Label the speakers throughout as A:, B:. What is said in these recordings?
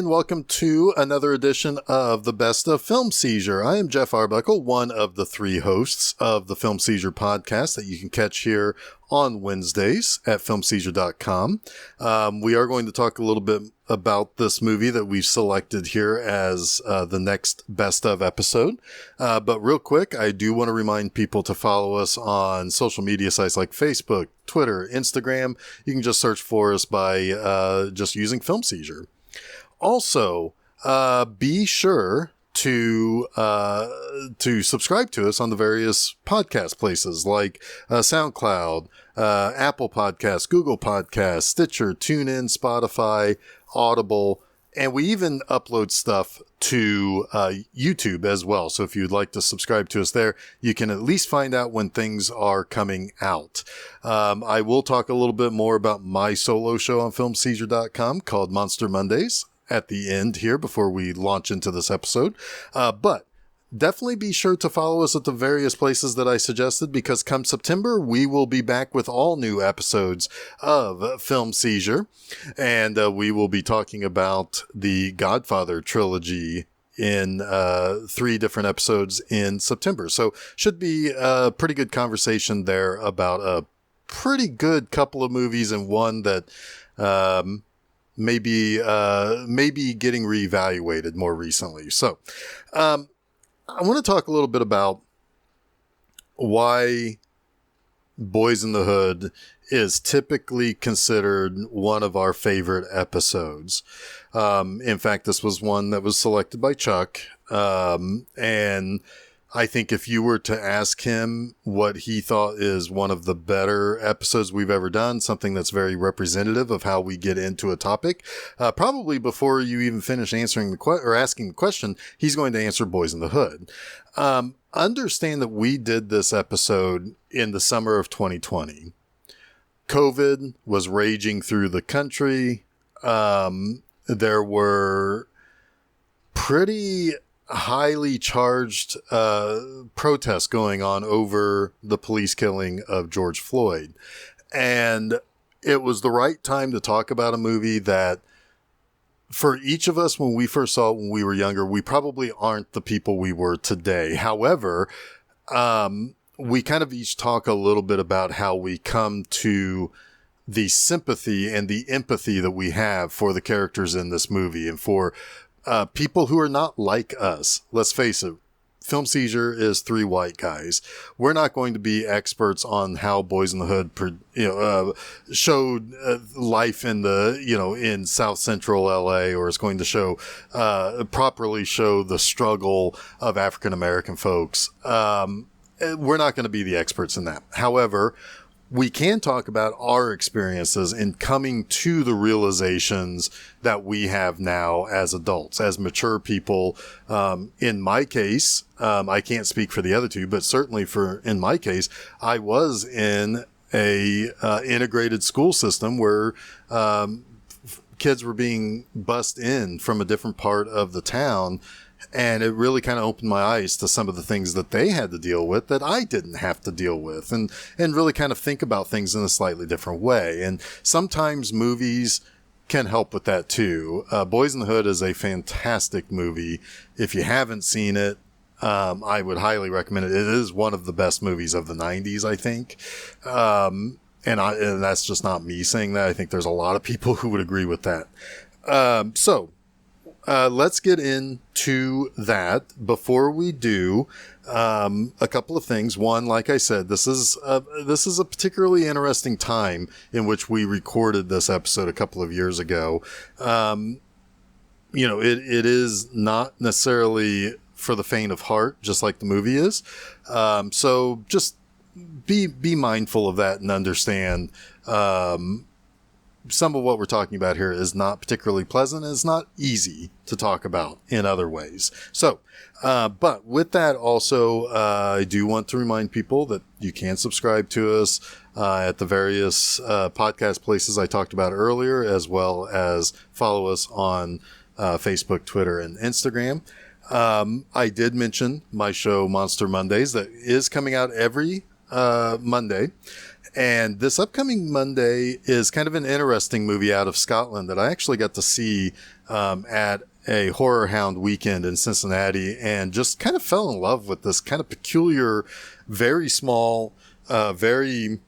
A: welcome to another edition of the Best of Film Seizure. I am Jeff Arbuckle, one of the three hosts of the Film Seizure podcast that you can catch here on Wednesdays at filmseizure.com. We are going to talk a little bit about this movie that we've selected here as the next best of episode. But real quick, I do want to remind people to follow us on social media sites like Facebook, Twitter, Instagram. You can just search for us by just using Film Seizure. Also, be sure to subscribe to us on the various podcast places like SoundCloud, Apple Podcasts, Google Podcasts, Stitcher, TuneIn, Spotify, Audible, and we even upload stuff to YouTube as well. So if you'd like to subscribe to us there, you can at least find out when things are coming out. I will talk a little bit more about my solo show on filmseizure.com called Monster Mondays at the end here before we launch into this episode. But definitely be sure to follow us at the various places that I suggested, because come September, we will be back with all new episodes of Film Seizure. And we will be talking about the Godfather trilogy in 3 different episodes in September. So should be a pretty good conversation there about a pretty good couple of movies, and one that maybe getting reevaluated more recently. So I want to talk a little bit about why Boyz n the Hood is typically considered one of our favorite episodes. In fact, this was one that was selected by Chuck. And I think if you were to ask him what he thought is one of the better episodes we've ever done, something that's very representative of how we get into a topic, probably before you even finish answering asking the question, he's going to answer Boyz n the Hood. Understand that we did this episode in the summer of 2020. COVID was raging through the country. There were pretty highly charged protests going on over the police killing of George Floyd. And it was the right time to talk about a movie that, for each of us, when we first saw it when we were younger, we probably aren't the people we were today. However, we kind of each talk a little bit about how we come to the sympathy and the empathy that we have for the characters in this movie, and for people who are not like us. Let's face it, Film Seizure is 3 white guys. We're not going to be experts on how Boyz n the Hood, showed life in in South Central LA, or is going to properly show the struggle of African American folks. We're not going to be the experts in that. However, we can talk about our experiences in coming to the realizations that we have now as adults, as mature people. In my case, I can't speak for the other two, but certainly in my case, I was in a integrated school system where kids were being bussed in from a different part of the town. And it really kind of opened my eyes to some of the things that they had to deal with that I didn't have to deal with, and really kind of think about things in a slightly different way. And sometimes movies can help with that too. Boyz n the Hood is a fantastic movie. If you haven't seen it, I would highly recommend it. It is one of the best movies of the 90s, I think. And that's just not me saying that. I think there's a lot of people who would agree with that. Let's get into that. Before we do, a couple of things. One, like I said, this is a particularly interesting time in which we recorded this episode a couple of years ago. It is not necessarily for the faint of heart, just like the movie is. So just be mindful of that and understand, some of what we're talking about here is not particularly pleasant, and it's not easy to talk about in other ways. So, but with that also, I do want to remind people that you can subscribe to us at the various podcast places I talked about earlier, as well as follow us on Facebook, Twitter, and Instagram. I did mention my show Monster Mondays that is coming out every Monday. And this upcoming Monday is kind of an interesting movie out of Scotland that I actually got to see at a Horror Hound weekend in Cincinnati, and just kind of fell in love with this kind of peculiar, very small, very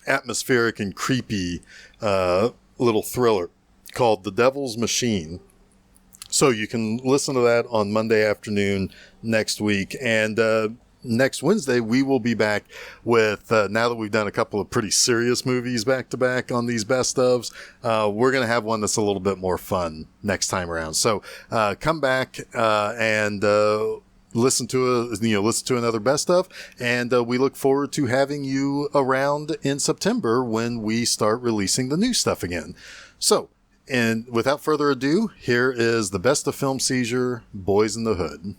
A: atmospheric and creepy little thriller called The Devil's Machine. So you can listen to that on Monday afternoon next week. And next Wednesday, we will be back with, now that we've done a couple of pretty serious movies back to back on these best ofs, we're going to have one that's a little bit more fun next time around. So come back and listen to another best of, and we look forward to having you around in September when we start releasing the new stuff again. So, and without further ado, here is the best of Film Seizure, Boyz in the Hood.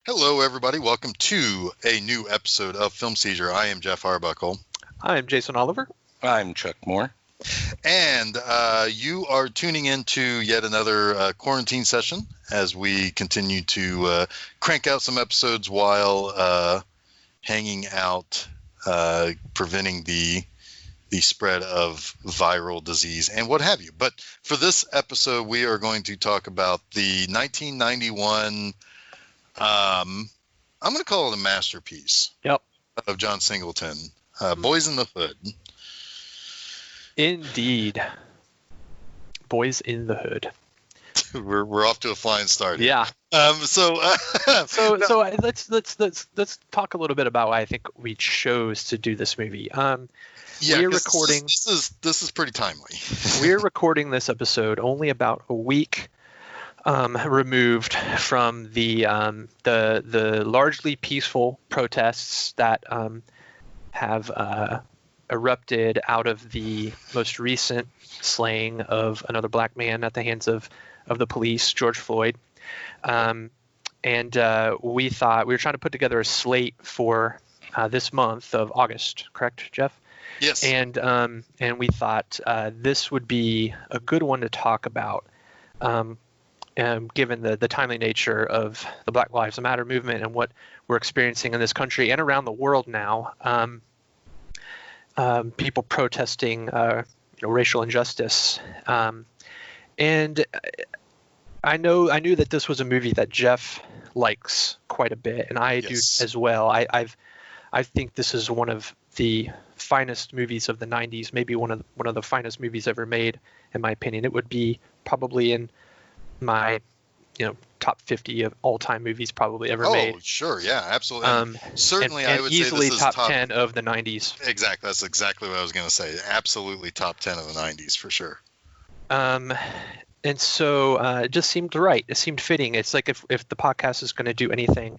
A: Hello, everybody. Welcome to a new episode of Film Seizure. I am Jeff Arbuckle.
B: I'm Jason Oliver.
C: I'm Chuck Moore.
A: And you are tuning into yet another quarantine session as we continue to crank out some episodes while hanging out, preventing the spread of viral disease and what have you. But for this episode, we are going to talk about the 1991... I'm going to call it a masterpiece.
B: Yep.
A: Of John Singleton, Boyz in the Hood.
B: Indeed. Boyz in the Hood.
A: We're off to a flying start.
B: Yeah.
A: So
B: let's talk a little bit about why I think we chose to do this movie. We're recording.
A: This is pretty timely.
B: We're recording this episode only about a week removed from the largely peaceful protests that have erupted out of the most recent slaying of another black man at the hands of the police, George Floyd. And we thought we were trying to put together a slate for this month of August, correct, Jeff?
A: Yes.
B: And we thought this would be a good one to talk about. Given the timely nature of the Black Lives Matter movement and what we're experiencing in this country and around the world now, people protesting racial injustice. And I knew that this was a movie that Jeff likes quite a bit, and I do as well. I think this is one of the finest movies of the 90s, maybe one of the finest movies ever made, in my opinion. It would be probably in my top 50 of all-time movies probably ever made.
A: Oh, sure, yeah, absolutely. Certainly,
B: and
A: I would
B: easily
A: say this
B: is
A: top
B: 10 of the 90s.
A: Exactly, that's exactly what I was going to say. Absolutely top 10 of the 90s for sure.
B: And so it just seemed right. It seemed fitting. It's like if the podcast is going to do anything,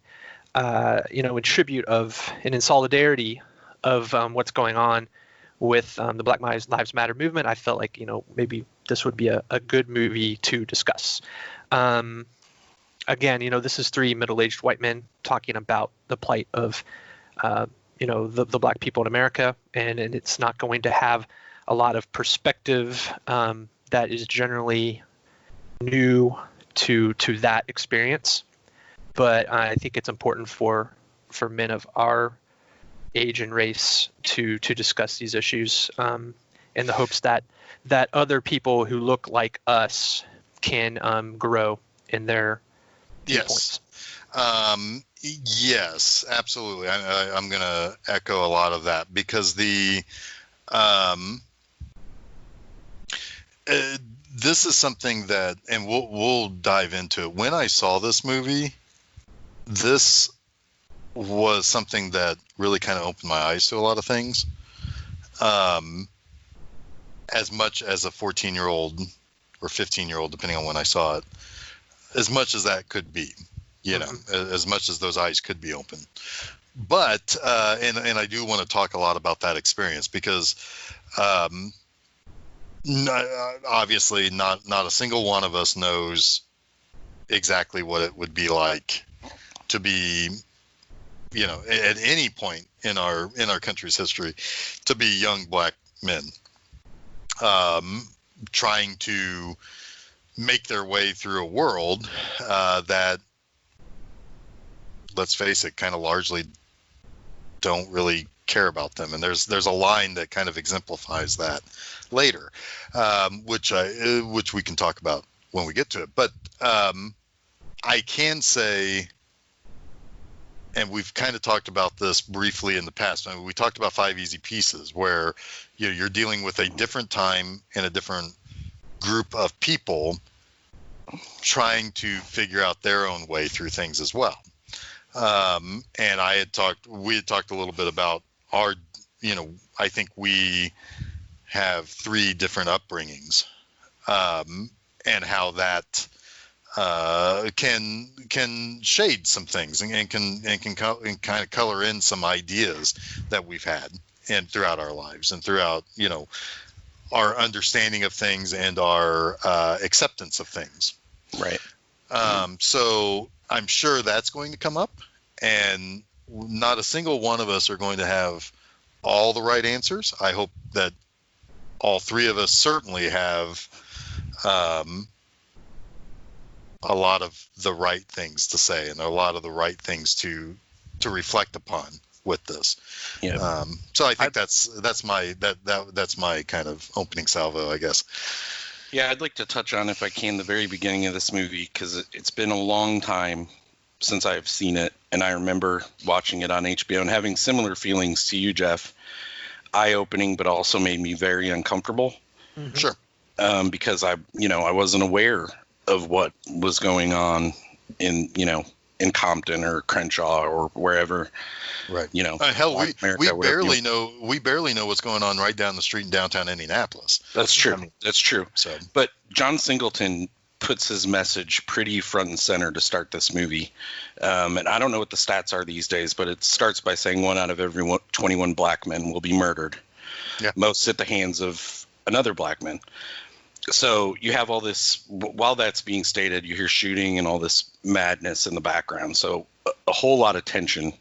B: in tribute of and in solidarity of what's going on with the Black Lives Matter movement, I felt like maybe this would be a good movie to discuss. Again, this is three middle-aged white men talking about the plight of the black people in America, and it's not going to have a lot of perspective that is generally new to that experience. But I think it's important for men of our age and race to discuss these issues in the hopes that other people who look like us can grow in their viewpoints.
A: Yes, absolutely. I'm going to echo a lot of that because this is something that, and we'll dive into it. When I saw this movie, this was something that really kind of opened my eyes to a lot of things. As much as a 14-year-old or 15-year-old, depending on when I saw it, as much as that could be, as much as those eyes could be open. But, and I do want to talk a lot about that experience because obviously not a single one of us knows exactly what it would be like to be, at any point in our country's history, to be young black men, trying to make their way through a world that, let's face it, kind of largely don't really care about them. And there's a line that kind of exemplifies that later, which we can talk about when we get to it. But I can say, and we've kind of talked about this briefly in the past. I mean, we talked about 5 Easy Pieces, where you're dealing with a different time and a different group of people trying to figure out their own way through things as well. And we had talked a little bit about our, I think we have 3 different upbringings, and how that can shade some things and can kind of color in some ideas that we've had and throughout our lives and throughout, our understanding of things and our acceptance of things.
C: Right.
A: So I'm sure that's going to come up, and not a single one of us are going to have all the right answers. I hope that all 3 of us certainly have a lot of the right things to say and a lot of the right things to reflect upon with this.
C: Yeah.
A: So I think that's my kind of opening salvo, I guess.
C: Yeah, I'd like to touch on, if I can, the very beginning of this movie, because it's been a long time since I've seen it, and I remember watching it on HBO and having similar feelings to you, Jeff. Eye-opening, but also made me very uncomfortable.
B: Mm-hmm.
A: Sure.
C: Because I wasn't aware of what was going on in Compton or Crenshaw or wherever.
A: Right. Hell, we
C: America,
A: barely know what's going on right down the street in downtown Indianapolis.
C: That's true.
A: I mean,
C: that's true.
A: So,
C: but John Singleton puts his message pretty front and center to start this movie. And I don't know what the stats are these days, but it starts by saying 1 out of every 21 black men will be murdered.
A: Yeah.
C: Most at the hands of another black man. So you have all this, while that's being stated, you hear shooting and all this madness in the background. So a whole lot of tension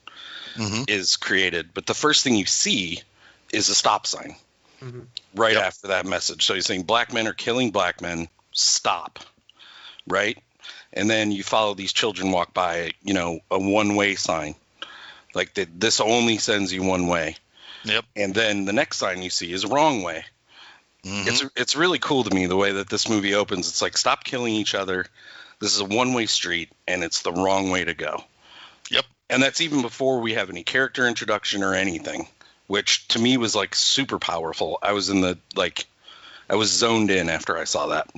C: is created. But the first thing you see is a stop sign right after that message. So you're saying black men are killing black men, stop, right? And then you follow these children walk by, a one-way sign. Like this only sends you one way.
A: Yep.
C: And then the next sign you see is a wrong way. It's really cool to me the way that this movie opens. It's like, stop killing each other. This is a one-way street, and it's the wrong way to go.
A: Yep.
C: And that's even before we have any character introduction or anything, which to me was like super powerful. I was I was zoned in after I saw that.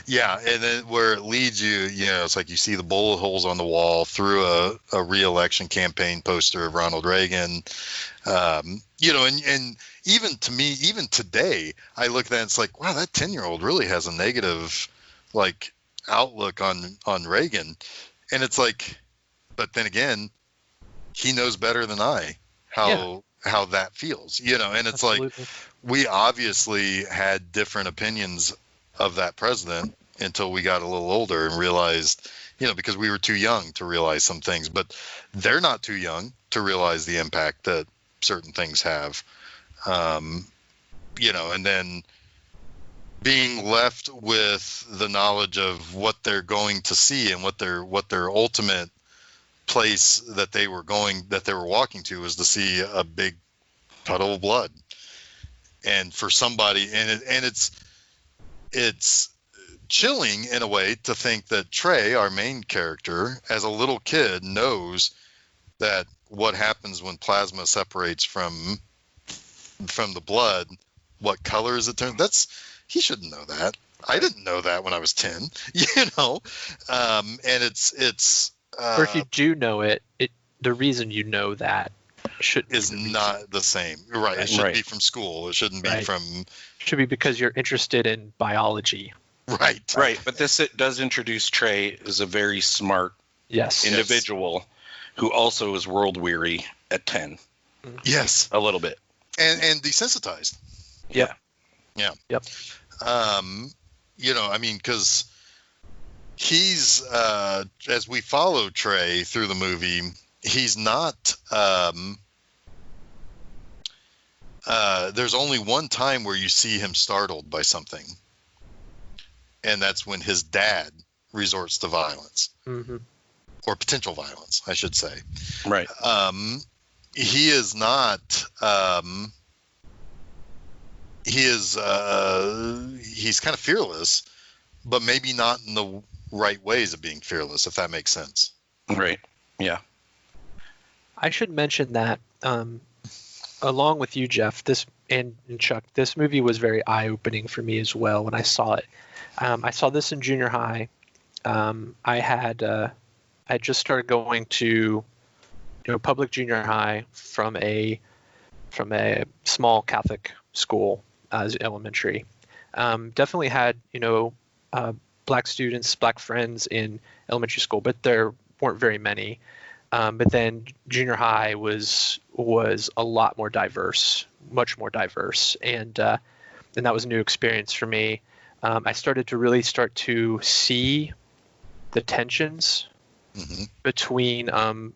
A: Yeah, and then where it leads you, it's like you see the bullet holes on the wall through a re-election campaign poster of Ronald Reagan. And even to me, even today, I look at that and it's like, wow, that 10-year-old really has a negative, outlook on Reagan. And it's like, but then again, he knows better than I how that feels, and it's Absolutely. Like, we obviously had different opinions of that president until we got a little older and realized, because we were too young to realize some things, but they're not too young to realize the impact that certain things have, and then being left with the knowledge of what they're going to see and what their ultimate place that they were walking to was to see a big puddle of blood. And for somebody, and it's chilling in a way to think that Trey, our main character, as a little kid, knows that what happens when plasma separates from the blood, what color is it turned? He shouldn't know that. I didn't know that when I was 10, and it's
B: or if you do know it, the reason you know that
A: is not the same, right? It should be from school. It shouldn't be from.
B: Should be because you're interested in biology.
A: Right.
C: But it does introduce Trey as a very smart individual who also is world weary at 10.
A: Yes,
C: a little bit,
A: and desensitized.
C: Yeah.
B: Yep.
A: Because he's as we follow Trey through the movie, he's not there's only one time where you see him startled by something, and that's when his dad resorts to violence.
B: Mm-hmm.
A: Or potential violence, I should say.
C: Right.
A: He is not he's kind of fearless, but maybe not in the right ways of being fearless, if that makes sense.
C: Right. Yeah.
B: I should mention that along with you, Jeff, this and Chuck, this movie was very eye-opening for me as well when I saw it. I saw this in junior high. I had just started going to public junior high from a small Catholic school as elementary. Definitely had black students, black friends in elementary school, but there weren't very many. But then junior high was a lot more diverse, much more diverse, and that was a new experience for me. I started to really see the tensions between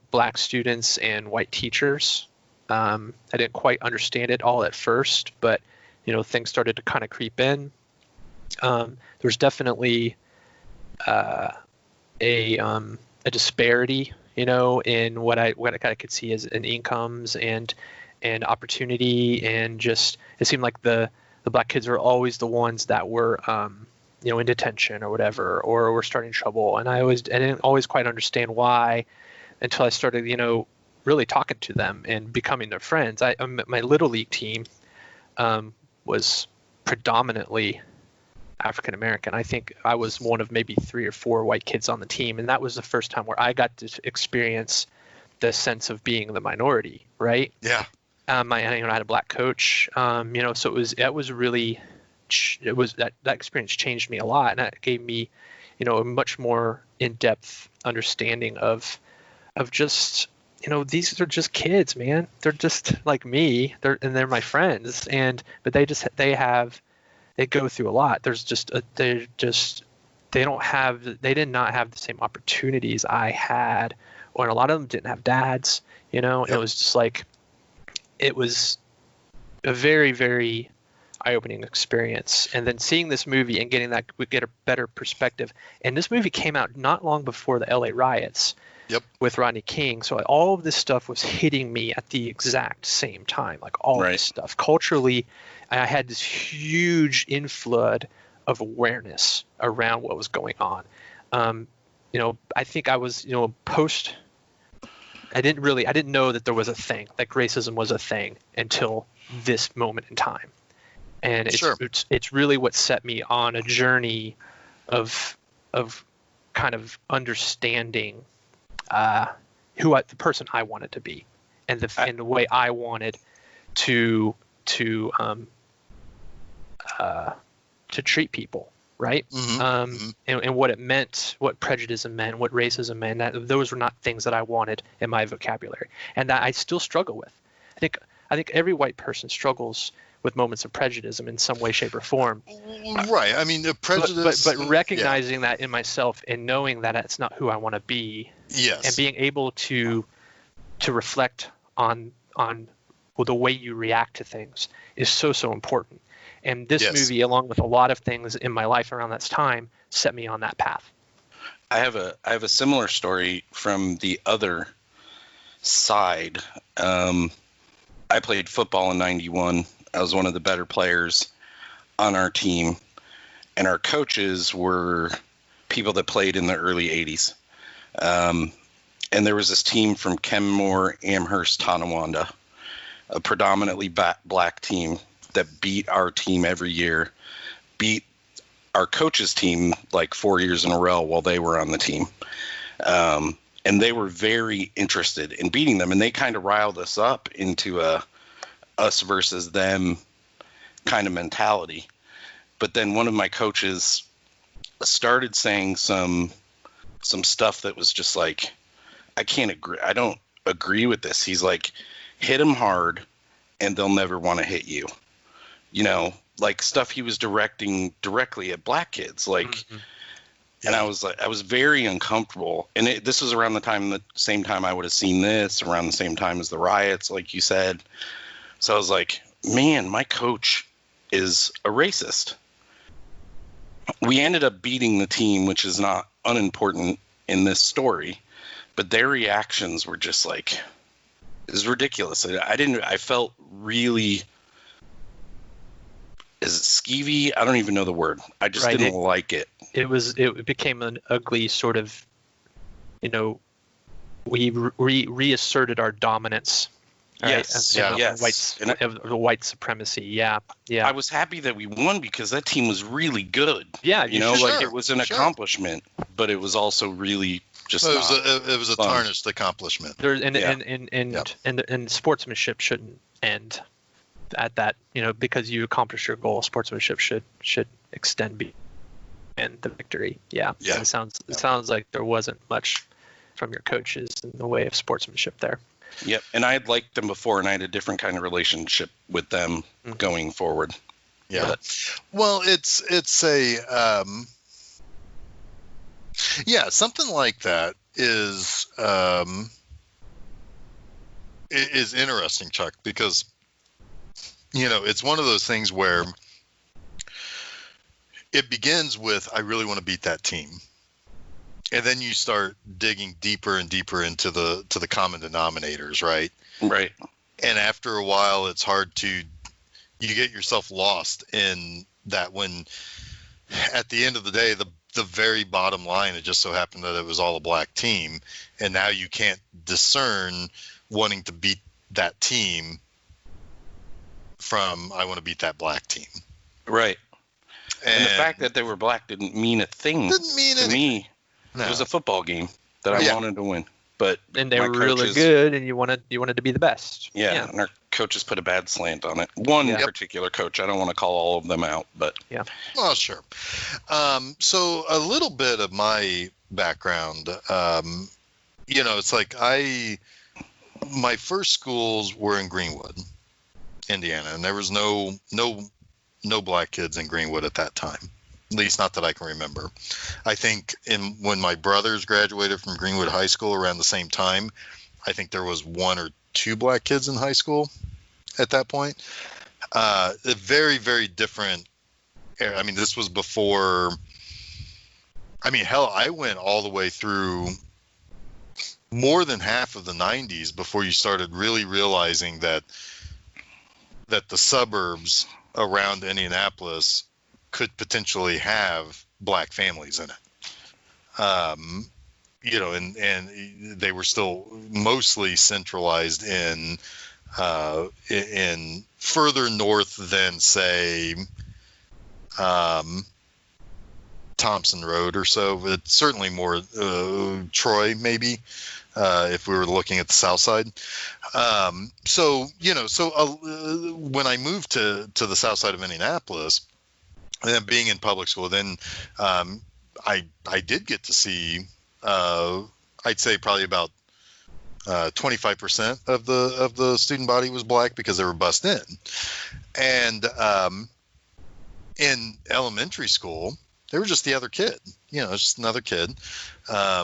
B: black students and white teachers. I didn't quite understand it all at first, but things started to kind of creep in. There's definitely a disparity, in what I kind of could see as in incomes and opportunity, and just it seemed like the black kids were always the ones that were in detention or whatever, or were starting trouble, and I didn't always quite understand why until I started really talking to them and becoming their friends. My little league team was predominantly African American. I think I was one of maybe 3 or 4 white kids on the team, and that was the first time where I got to experience the sense of being the minority, right?
A: Yeah.
B: I had a black coach, so that experience changed me a lot, and that gave me, a much more in-depth understanding of just, these are just kids, man. They're just like me. They're my friends, but they go through a lot. They did not have the same opportunities I had, or a lot of them didn't have dads. Yep. It was just like, it was a very, very eye-opening experience. And then seeing this movie and getting a better perspective. And this movie came out not long before the LA riots. Yep. With Rodney King. So all of this stuff was hitting me at the exact same time. Like all this stuff culturally, I had this huge inflood of awareness around what was going on. I think I was, post. I didn't know that there was a thing, like racism was a thing, until this moment in time. And it's really what set me on a journey of kind of understanding the person I wanted to be, and the way I wanted to treat people, right? And what it meant, what prejudice meant, what racism meant. Those were not things that I wanted in my vocabulary, and that I still struggle with. I think every white person struggles with moments of prejudice in some way, shape, or form.
A: Right. I mean, the prejudice.
B: But recognizing that in myself and knowing that it's not who I want to be.
A: Yes.
B: And being able to reflect on the way you react to things is so important. And this movie, along with a lot of things in my life around that time, set me on that path.
C: I have a similar story from the other side. I played football in '91. I was one of the better players on our team, and our coaches were people that played in the early '80s. And there was this team from Kenmore, Amherst, Tonawanda, a predominantly black team that beat our team every year, beat our coach's team like 4 years in a row while they were on the team. And they were very interested in beating them, and they kind of riled us up into a us versus them kind of mentality. But then one of my coaches started saying some stuff that was just like, I can't agree. I don't agree with this. He's like, hit them hard and they'll never want to hit you. Like stuff he was directing directly at black kids. Like, And I was very uncomfortable. And this was around the same time I would have seen this, around the same time as the riots, like you said. So I was like, man, my coach is a racist. We ended up beating the team, which is not unimportant in this story, but their reactions were just like, it was ridiculous. I felt really, is it skeevy? I don't even know the word. I just didn't like it.
B: It became an ugly sort of, we reasserted our dominance.
C: Yes,
B: The white supremacy. Yeah.
C: I was happy that we won because that team was really good.
B: Yeah,
C: it was an accomplishment, but it was also really just.
A: It was a tarnished accomplishment.
B: And sportsmanship shouldn't end at that. Because you accomplish your goal, sportsmanship should extend beyond the victory. Yeah. It sounds like there wasn't much from your coaches in the way of sportsmanship there.
C: Yep, and I had liked them before, and I had a different kind of relationship with them going forward.
A: Yeah, well, it's a something like that is interesting, Chuck, because it's one of those things where it begins with I really want to beat that team. And then you start digging deeper and deeper into the common denominators, right?
C: Right.
A: And after a while, it's hard you get yourself lost in that when at the end of the day, the very bottom line, it just so happened that it was all a black team. And now you can't discern wanting to beat that team from I want to beat that black team.
C: Right. And the fact that they were black didn't mean a thing to me. No. It was a football game that I wanted to win,
B: and they were really good, and you wanted to be the best.
C: Yeah, and our coaches put a bad slant on it. One particular coach, I don't want to call all of them out, but
B: yeah.
A: Well, sure. So a little bit of my background, it's like my first schools were in Greenwood, Indiana, and there was no black kids in Greenwood at that time. At least not that I can remember. I think when my brothers graduated from Greenwood High School around the same time, I think there was one or two black kids in high school at that point. A very, very different era. I mean, this was before. I mean, hell, I went all the way through more than half of the 90s before you started really realizing that the suburbs around Indianapolis could potentially have black families in it. And they were still mostly centralized in further north than, say, Thompson Road or so. But certainly more Troy, maybe, if we were looking at the south side. When I moved to the south side of Indianapolis, and then being in public school, then I did get to see, I'd say probably about 25% of the student body was black because they were bussed in. And in elementary school, they were just the other kid. It's just another kid. A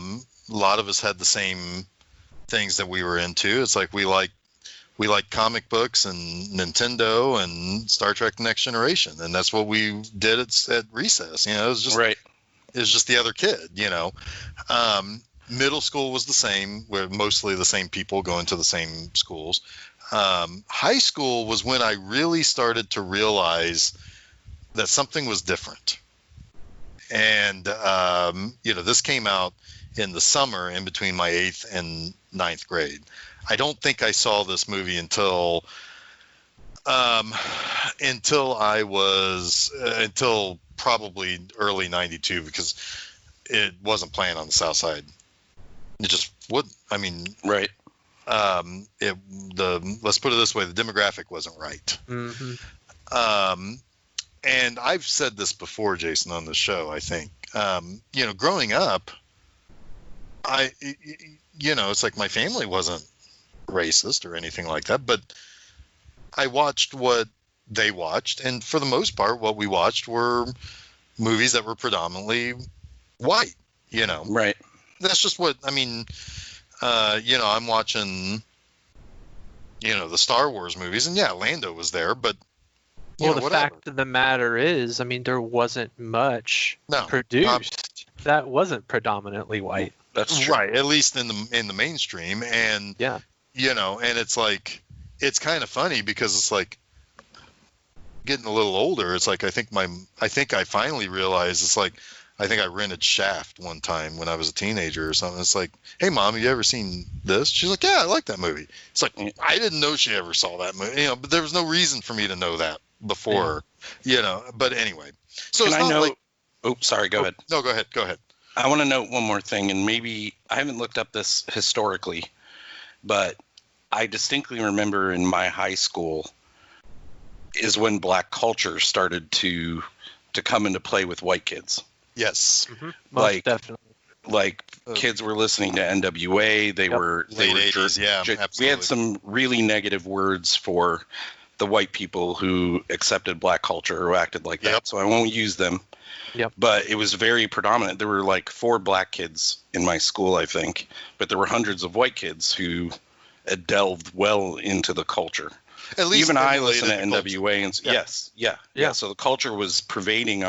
A: lot of us had the same things that we were into. It's like we like comic books and Nintendo and Star Trek: The Next Generation, and that's what we did at recess. It was just
C: right.
A: It was just the other kid. Middle school was the same, where mostly the same people going to the same schools. High school was when I really started to realize that something was different, and this came out in the summer in between my 8th and 9th grade. I don't think I saw this movie until probably early '92, because it wasn't playing on the South Side. It just wouldn't. I mean,
C: right.
A: Let's put it this way: the demographic wasn't right.
B: Mm-hmm.
A: And I've said this before, Jason, on the show. I think growing up, it's like my family wasn't racist or anything like that, but I watched what they watched, and for the most part what we watched were movies that were predominantly white,
C: Right.
A: That's just what, I mean, I'm watching, the Star Wars movies, and yeah, Lando was there, but
B: Well, the
A: whatever.
B: fact of the matter is, I mean, there wasn't much produced that wasn't predominantly white.
C: That's true.
A: Right, at least in the mainstream, and
B: Yeah.
A: And it's like, it's kind of funny because it's like getting a little older. It's like I think I finally realized it's like I think I rented Shaft one time when I was a teenager or something. It's like, hey mom, have you ever seen this? She's like, yeah, I like that movie. It's like I didn't know she ever saw that movie, but there was no reason for me to know that before, But anyway, so
C: Can
A: it's
C: I
A: not
C: know?
A: like.
C: Oh, sorry. Go ahead.
A: No, go ahead.
C: I want to note one more thing, and maybe I haven't looked up this historically, but I distinctly remember in my high school is when black culture started to come into play with white kids.
A: Yes.
B: Mm-hmm. Most definitely.
C: Like kids were listening to NWA. They were
A: late 80s. Yeah, absolutely.
C: We had some really negative words for the white people who accepted black culture or acted like that. So I won't use them.
B: Yep.
C: But it was very predominant. There were like 4 black kids in my school, I think, but there were hundreds of white kids who had delved well into the culture.
A: At least
C: even I listened to NWA, and
A: yeah.
C: So the culture was pervading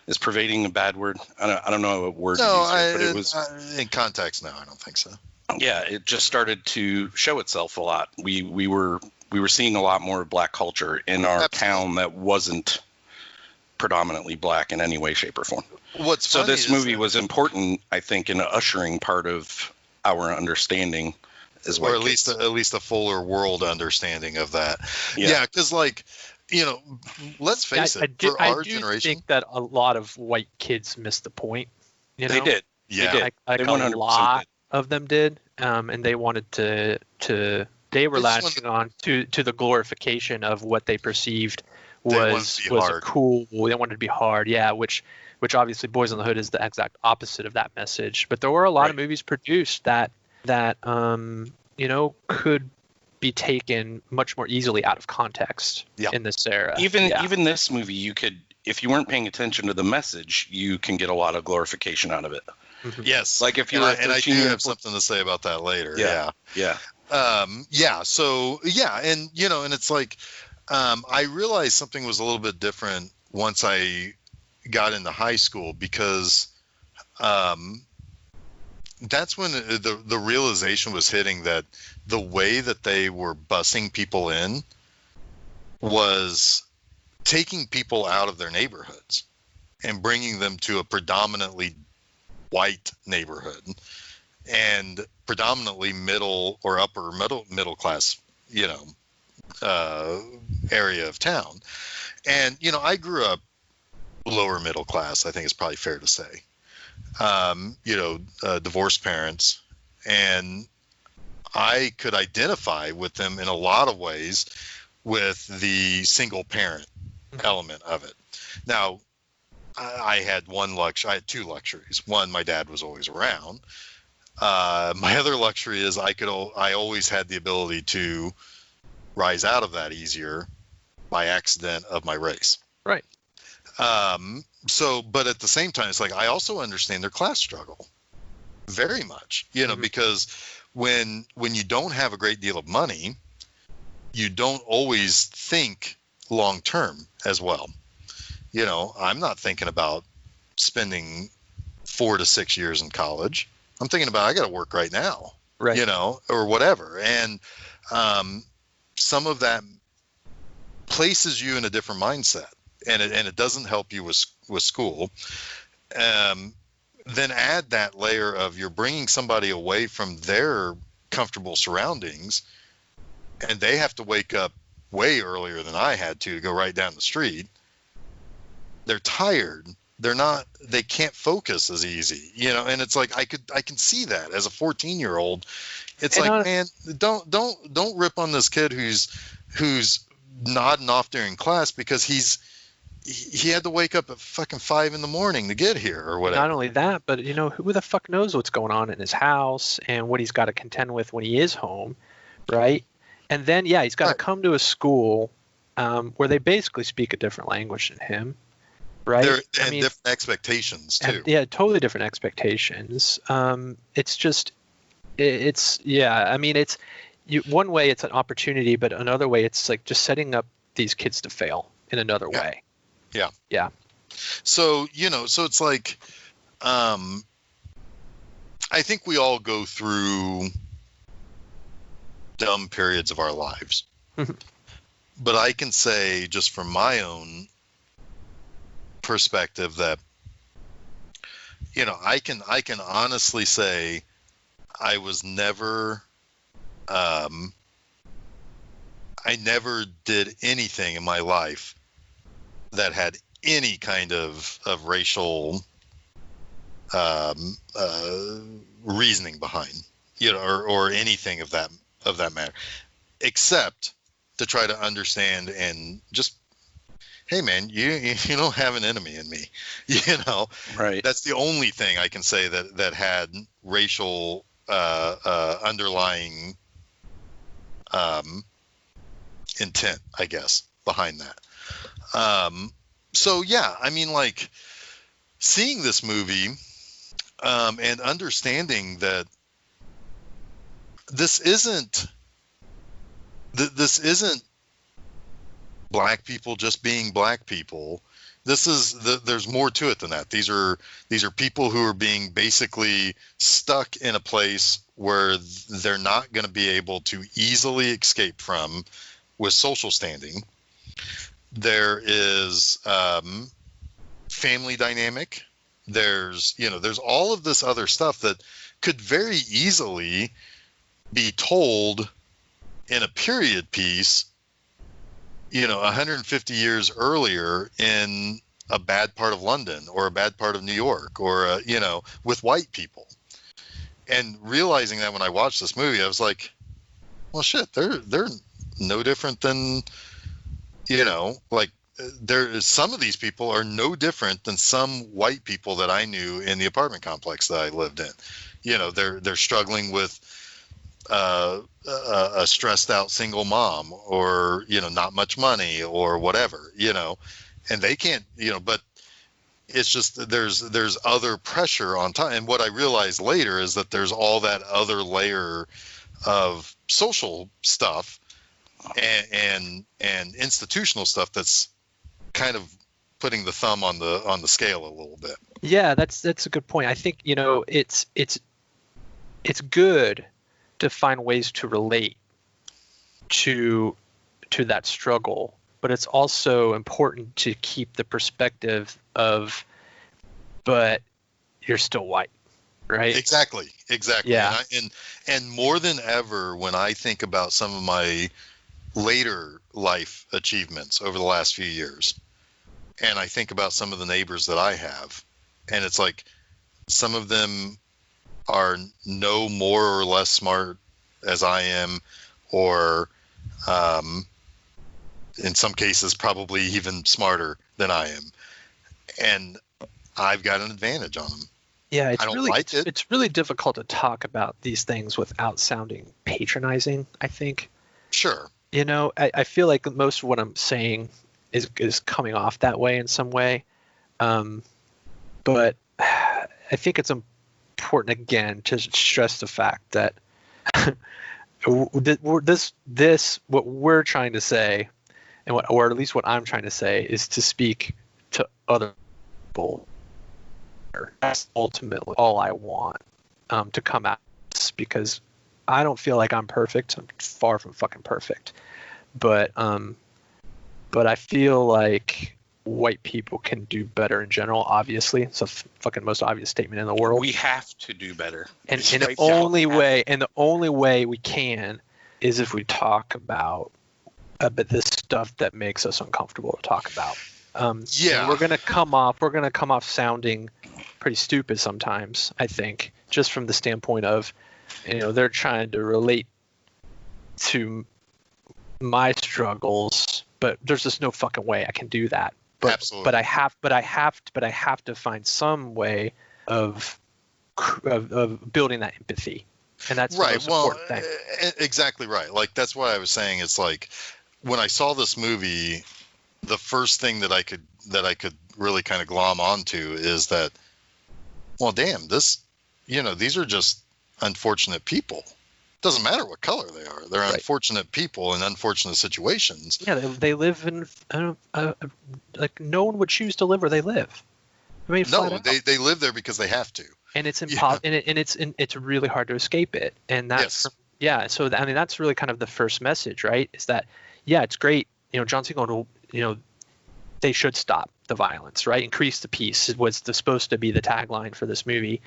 C: is pervading a bad word? I don't know what word
A: no,
C: to use here, but it was
A: in context now. I don't think so.
C: Yeah, it just started to show itself a lot. We were seeing a lot more black culture in our town that wasn't predominantly black in any way, shape, or form. So this movie was important, I think, in ushering part of our understanding as well, or
A: at least a fuller world understanding of that. Yeah, because let's face it. For our generation,
B: I think that a lot of white kids missed the point.
C: They did. Yeah,
B: they did. Like a lot of them did, and they wanted to. They were latching on to the glorification of what they perceived was cool. They wanted to be hard, which obviously Boys in the Hood is the exact opposite of that message. But there were a lot of movies produced that could be taken much more easily out of context in this era.
C: Even this movie, you could, if you weren't paying attention to the message, you can get a lot of glorification out of it.
A: Mm-hmm. Yes,
C: like if you
A: and I do have something to say about that later.
C: Yeah.
A: So and and it's like. I realized something was a little bit different once I got into high school because that's when the realization was hitting that the way that they were busing people in was taking people out of their neighborhoods and bringing them to a predominantly white neighborhood and predominantly middle or upper middle class, area of town. And I grew up lower middle class, I think it's probably fair to say. Divorced parents, and I could identify with them in a lot of ways with the single parent element of it. Now, I had two luxuries. One, my dad was always around. My other luxury is I always had the ability to rise out of that easier by accident of my race.
B: Right.
A: But at the same time, it's like, I also understand their class struggle very much, because when you don't have a great deal of money, you don't always think long term as well. I'm not thinking about spending 4 to 6 years in college. I'm thinking about, I got to work right now,
B: right.
A: Or whatever. And, some of that places you in a different mindset, and it doesn't help you with school. Then add that layer of you're bringing somebody away from their comfortable surroundings, and they have to wake up way earlier than I had to go right down the street. They're tired. They can't focus as easy, and it's like, I can see that as a 14-year-old. It's like, man, don't rip on this kid who's nodding off during class because he had to wake up at fucking 5 a.m. to get here or whatever.
B: Not only that, but who the fuck knows what's going on in his house and what he's got to contend with when he is home, right? And then he's got to come to a school where they basically speak a different language than him. right?
A: And different expectations too.
B: And, yeah, totally different expectations. It's just, yeah. I mean, one way it's an opportunity, but another way it's like just setting up these kids to fail in another way.
A: Yeah.
B: Yeah.
A: So, so it's like, I think we all go through dumb periods of our lives. But I can say, just from my own perspective, that, I can honestly say I was never, I never did anything in my life that had any kind of racial reasoning behind, or anything of that matter, except to try to understand and just, hey man, you don't have an enemy in me,
C: Right.
A: That's the only thing I can say that had racial underlying intent, I guess, behind that. So yeah, I mean, like, seeing this movie and understanding that this isn't black people just being black people. There's more to it than that. These are people who are being basically stuck in a place where they're not going to be able to easily escape from with social standing. There is family dynamic. There's all of this other stuff that could very easily be told in a period piece, 150 years earlier in a bad part of London or a bad part of New York, or with white people. And realizing that when I watched this movie, I was like, well, shit, they're no different than, like, some of these people are no different than some white people that I knew in the apartment complex that I lived in. They're struggling with a stressed out single mom, or not much money or whatever, and they can't, but it's just there's other pressure on time. And what I realized later is that there's all that other layer of social stuff and institutional stuff that's kind of putting the thumb on the scale a little bit.
B: Yeah, that's a good point. I think, it's good to find ways to relate to that struggle, but it's also important to keep the perspective of, but you're still white, right?
A: Exactly.
B: Yeah.
A: And more than ever, when I think about some of my later life achievements over the last few years, and I think about some of the neighbors that I have, and it's like, some of them are no more or less smart as I am, or in some cases probably even smarter than I am, and I've got an advantage on them.
B: Yeah,
A: it's
B: really difficult to talk about these things without sounding patronizing, I think.
A: Sure.
B: I feel like most of what I'm saying is coming off that way in some way, but I think it's important, again, to stress the fact that this what we're trying to say, or at least what I'm trying to say, is to speak to other people. That's ultimately all I want to come out, because I don't feel like I'm perfect. I'm far from fucking perfect, but I feel like white people can do better in general. Obviously, it's the fucking most obvious statement in the world.
C: We have to do better,
B: and the only way we can is if we talk about this stuff that makes us uncomfortable to talk about.
A: Yeah,
B: we're gonna come off sounding pretty stupid sometimes, I think, just from the standpoint of, they're trying to relate to my struggles, but there's just no fucking way I can do that.
A: Absolutely.
B: But I have to find some way of building that empathy, and that's
A: right.
B: The most important thing.
A: Exactly right. Like, that's why I was saying, it's like, when I saw this movie, the first thing that I could could really kind of glom onto is that, well, damn, these are just unfortunate people. Doesn't matter what color they are. They're
B: Right.
A: unfortunate people in unfortunate situations.
B: Yeah, they live in like no one would choose to live where they live. I mean,
A: No, they live there because they have to.
B: and it's
A: Yeah.
B: it's really hard to escape it. And that's
A: Yes.
B: So I mean, that's really kind of the first message, right? Is that it's great. John Singleton, they should stop the violence, right? Increase the peace. It was supposed to be the tagline for this movie.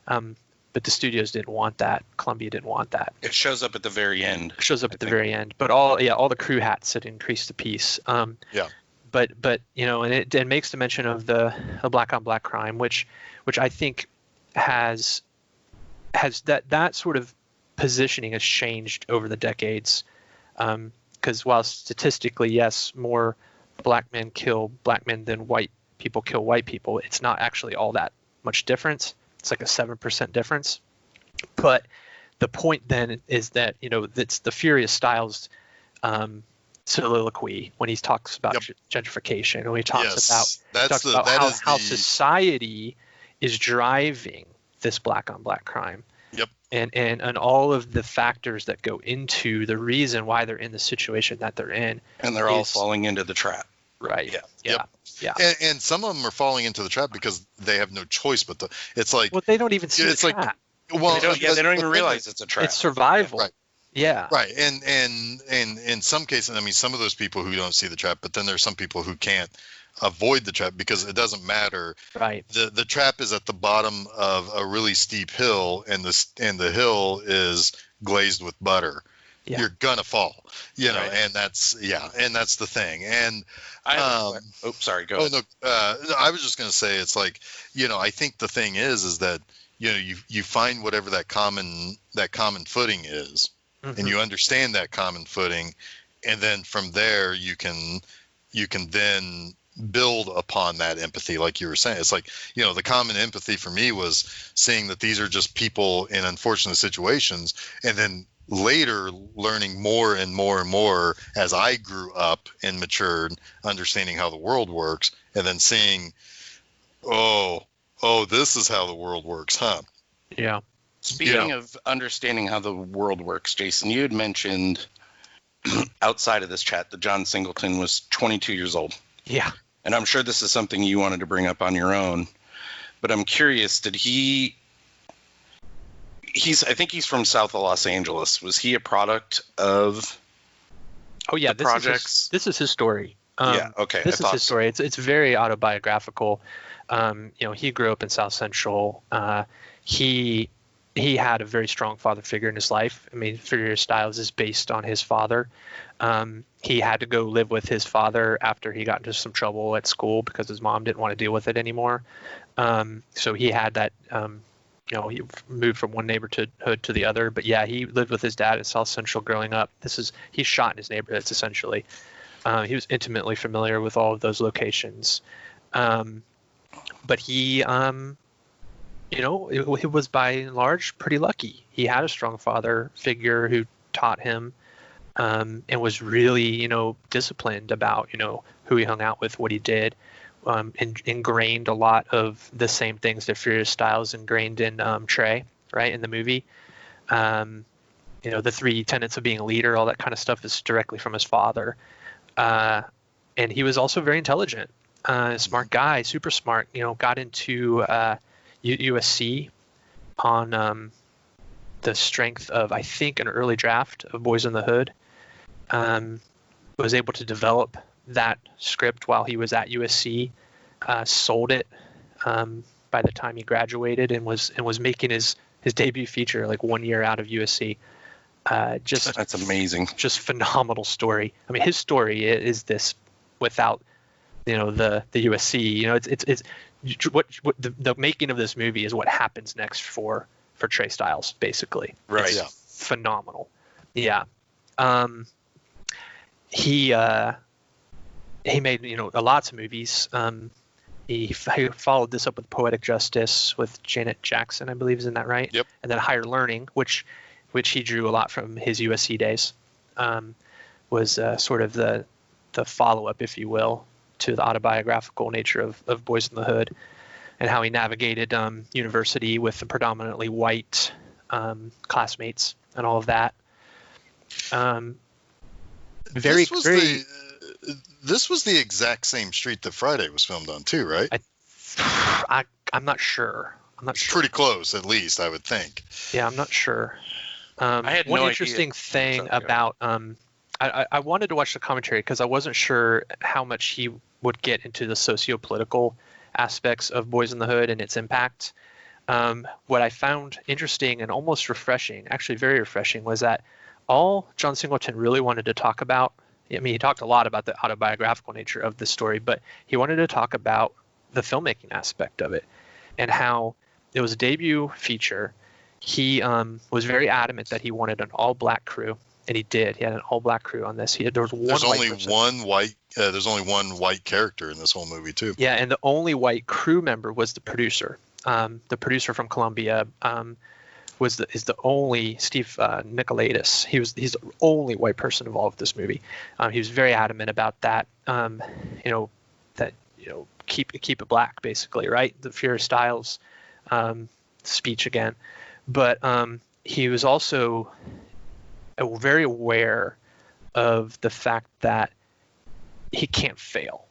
B: But the studios didn't want that. Columbia didn't want that.
C: It shows up at the very end.
B: Very end. But all the crew hats said increase the peace.
A: Yeah.
B: But and it makes the mention of the black on black crime, which I think has that sort of positioning has changed over the decades. Because while statistically, yes, more black men kill black men than white people kill white people, it's not actually all that much difference. It's like a 7% difference. But the point then is that, it's the Furious Styles soliloquy when he talks about gentrification, and when he talks about how society is driving this black on black crime.
A: Yep.
B: And all of the factors that go into the reason why they're in the situation that they're in.
C: And they're all falling into the trap.
B: Right.
A: Yeah.
B: Yeah.
A: Yep. Yeah. And some of them are falling into the trap because they have no choice but it's like,
B: well, they don't even see the trap.
A: Well,
C: they don't even realize it's a trap.
B: It's survival.
A: Right.
B: Yeah.
A: Right. And in some cases, I mean, some of those people who don't see the trap, but then there's some people who can't avoid the trap because it doesn't matter.
B: Right.
A: The trap is at the bottom of a really steep hill, and the hill is glazed with butter. Yeah. You're gonna fall, right. And that's the thing. And
C: sorry, go ahead.
A: No, I was just gonna say it's like, I think the thing is that you find whatever that common footing is, mm-hmm. and you understand that common footing, and then from there you can then build upon that empathy, like you were saying. It's like, the common empathy for me was seeing that these are just people in unfortunate situations, and then later learning more and more and more as I grew up and matured, understanding how the world works, and then seeing, oh, this is how the world works, huh?
B: Yeah.
C: Speaking of understanding how the world works, Jason, you had mentioned outside of this chat that John Singleton was 22 years old.
B: Yeah.
C: And I'm sure this is something you wanted to bring up on your own, but I'm curious, I think he's from south of Los Angeles. Was he a product of the projects?
B: This is his story.
C: Okay.
B: This is his story. It's very autobiographical. He grew up in South Central. He had a very strong father figure in his life. I mean, Furious Styles is based on his father. He had to go live with his father after he got into some trouble at school because his mom didn't want to deal with it anymore. So he had that, he moved from one neighborhood to the other. But yeah, he lived with his dad in South Central growing up. He's shot in his neighborhoods, essentially. He was intimately familiar with all of those locations. But he, he was by and large pretty lucky. He had a strong father figure who taught him, and was really, disciplined about, who he hung out with, what he did, and ingrained a lot of the same things that Furious Styles ingrained in Trey, right, in the movie. The 3 tenets of being a leader, all that kind of stuff is directly from his father. And he was also very intelligent, smart guy, super smart, got into USC on the strength of, I think, an early draft of Boyz n the Hood. Was able to develop that script while he was at USC, sold it by the time he graduated, and was making his debut feature like 1 year out of USC. That's
C: amazing.
B: Just phenomenal story. I mean, his story is this without, the USC. It's what the making of this movie is what happens next for Trey Styles, basically.
C: Right.
B: It's phenomenal. Yeah. He made lots of movies. He followed this up with Poetic Justice with Janet Jackson, I believe, isn't that right?
A: Yep.
B: And then Higher Learning, which he drew a lot from his USC days, was sort of the follow-up, if you will, to the autobiographical nature of Boyz in the Hood, and how he navigated university with the predominantly white classmates and all of that.
A: This was the exact same street that Friday was filmed on too, right?
B: I'm not sure.
A: Pretty close, at least, I would think.
B: Yeah, I'm not sure.
C: I had
B: one
C: no
B: interesting
C: idea.
B: thing about I wanted to watch the commentary because I wasn't sure how much he would get into the socio-political aspects of Boyz in the Hood and its impact. What I found interesting and almost refreshing, actually very refreshing, was that all John Singleton really wanted to talk about, I mean, he talked a lot about the autobiographical nature of the story, but he wanted to talk about the filmmaking aspect of it and how it was a debut feature. He was very adamant that he wanted an all-black crew, and he did. He had an all-black crew on this. There was one.
A: There's only one white character in this whole movie too.
B: Yeah, and the only white crew member was the producer. The producer from Columbia is the only Steve Nicolaitis. He's the only white person involved with this movie. He was very adamant about that. Keep it black, basically, right? The Fury Styles speech again, but he was also very aware of the fact that he can't fail.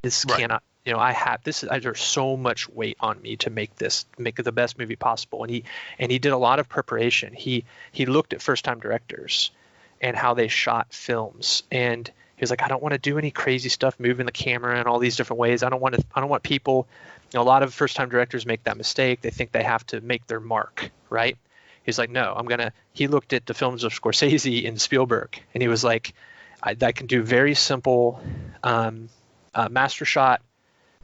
B: This cannot. There's so much weight on me to make it the best movie possible, and he did a lot of preparation. He looked at first-time directors and how they shot films, and he was like, I don't want to do any crazy stuff, moving the camera in all these different ways. I don't want people. A lot of first-time directors make that mistake. They think they have to make their mark, right? He's like, no, he looked at the films of Scorsese and Spielberg, and he was like, I can do very simple master shot,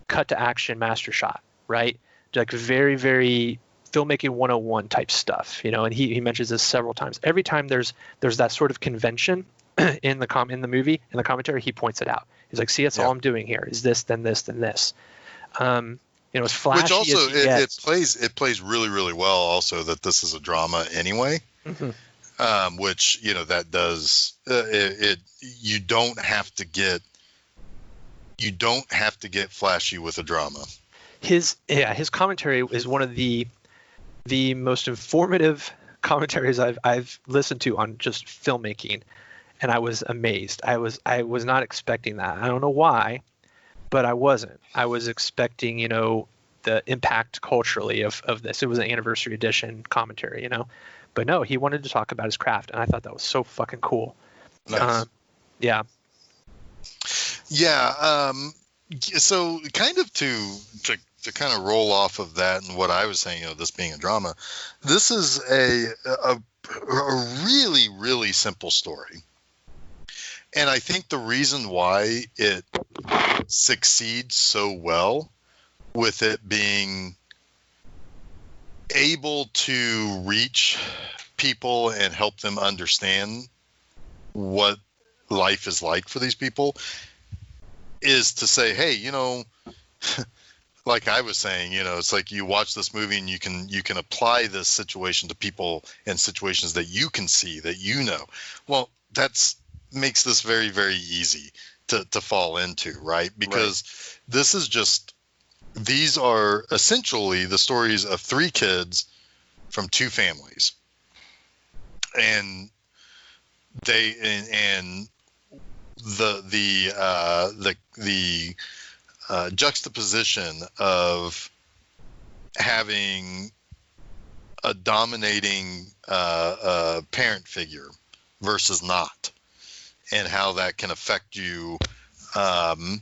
B: cut to action master shot, right? Like very, very filmmaking 101 type stuff, and he mentions this several times. Every time there's that sort of convention in the movie, in the commentary, he points it out. He's like, see, that's all I'm doing here is this, then this, then this. As flashy
A: which also
B: as
A: it plays really, really well also that this is a drama anyway. Mm-hmm. Which that does you don't have to get flashy with a drama.
B: His commentary is one of the most informative commentaries I've listened to on just filmmaking, and I was amazed. I was not expecting that. I don't know why, but I wasn't. I was expecting the impact culturally of this. It was an anniversary edition commentary, but no, he wanted to talk about his craft, and I thought that was so fucking cool.
A: Nice.
B: Yeah.
A: So kind of to kind of roll off of that and what I was saying, this being a drama, this is a really, really simple story. And I think the reason why it succeeds so well with it being able to reach people and help them understand what life is like for these people is to say, hey, like I was saying, it's like you watch this movie and you can apply this situation to people and situations that you can see, that Well, that's makes this very, very easy to fall into, right? Because this is these are essentially the stories of three kids from two families. And the juxtaposition of having a dominating parent figure versus not, and how that can affect you, and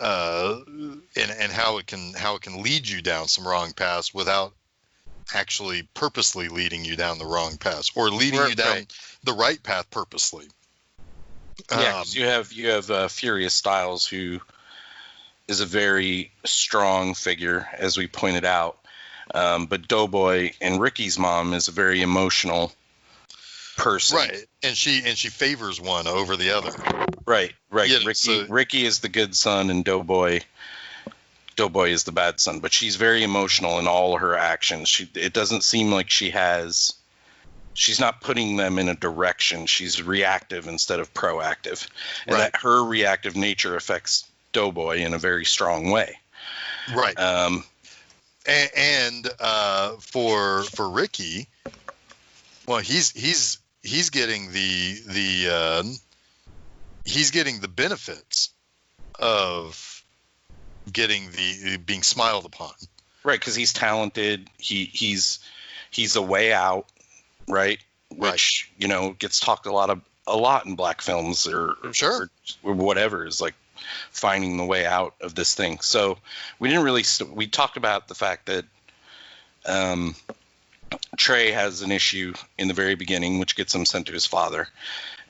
A: how it can lead you down some wrong paths without actually purposely leading you down the wrong path, or leading you down the right path purposely.
C: Yeah, 'cause you have Furious Styles, who is a very strong figure, as we pointed out, but Doughboy and Ricky's mom is a very emotional person,
A: right? And she favors one over the other,
C: right.
A: Yeah,
C: Ricky is the good son, and Doughboy is the bad son. But she's very emotional in all her actions. It doesn't seem like she's not putting them in a direction. She's reactive instead of proactive, and that her reactive nature affects Doughboy in a very strong way.
A: Right. And for Ricky, well, he's getting he's getting the benefits of getting being smiled upon.
C: Right, because he's talented. He's a way out, right? Which gets talked a lot in black films or whatever, is like finding the way out of this thing. So we didn't really we talked about the fact that Trey has an issue in the very beginning, which gets him sent to his father,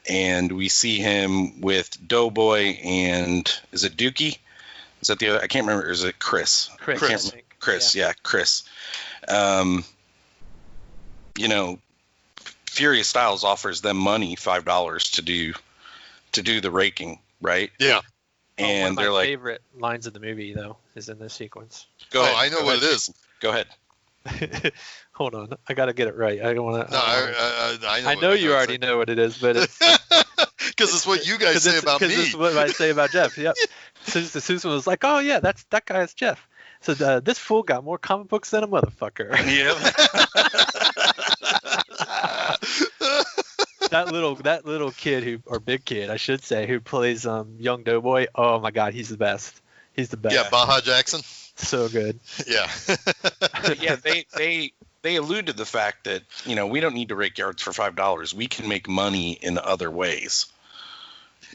C: and we see him with Doughboy and is it Dookie? Is that the other? I can't remember. Or is it Chris? Chris. Yeah, Chris. Furious Styles offers them money, $5 to do the raking, right?
A: Yeah.
B: And
C: one of
B: they're
C: my
B: favorite lines of the movie, though, is in this sequence.
C: Go ahead.
A: I know what it is.
C: Go ahead.
B: Hold on, I gotta get it right. I don't want to.
A: No,
B: I know you already know what it is, but it's
A: because it's what you guys say about me.
B: Because it's what I say about Jeff. Yep. Susan was like, "Oh yeah, that guy is Jeff." So this fool got more comic books than a motherfucker.
C: Yeah.
B: that little kid big kid, I should say, who plays young Doughboy. Oh my God, he's the best. He's the best.
A: Yeah, Baja Jackson.
B: So good.
A: Yeah.
C: Yeah, they allude to the fact that we don't need to rake yards for $5. We can make money in other ways.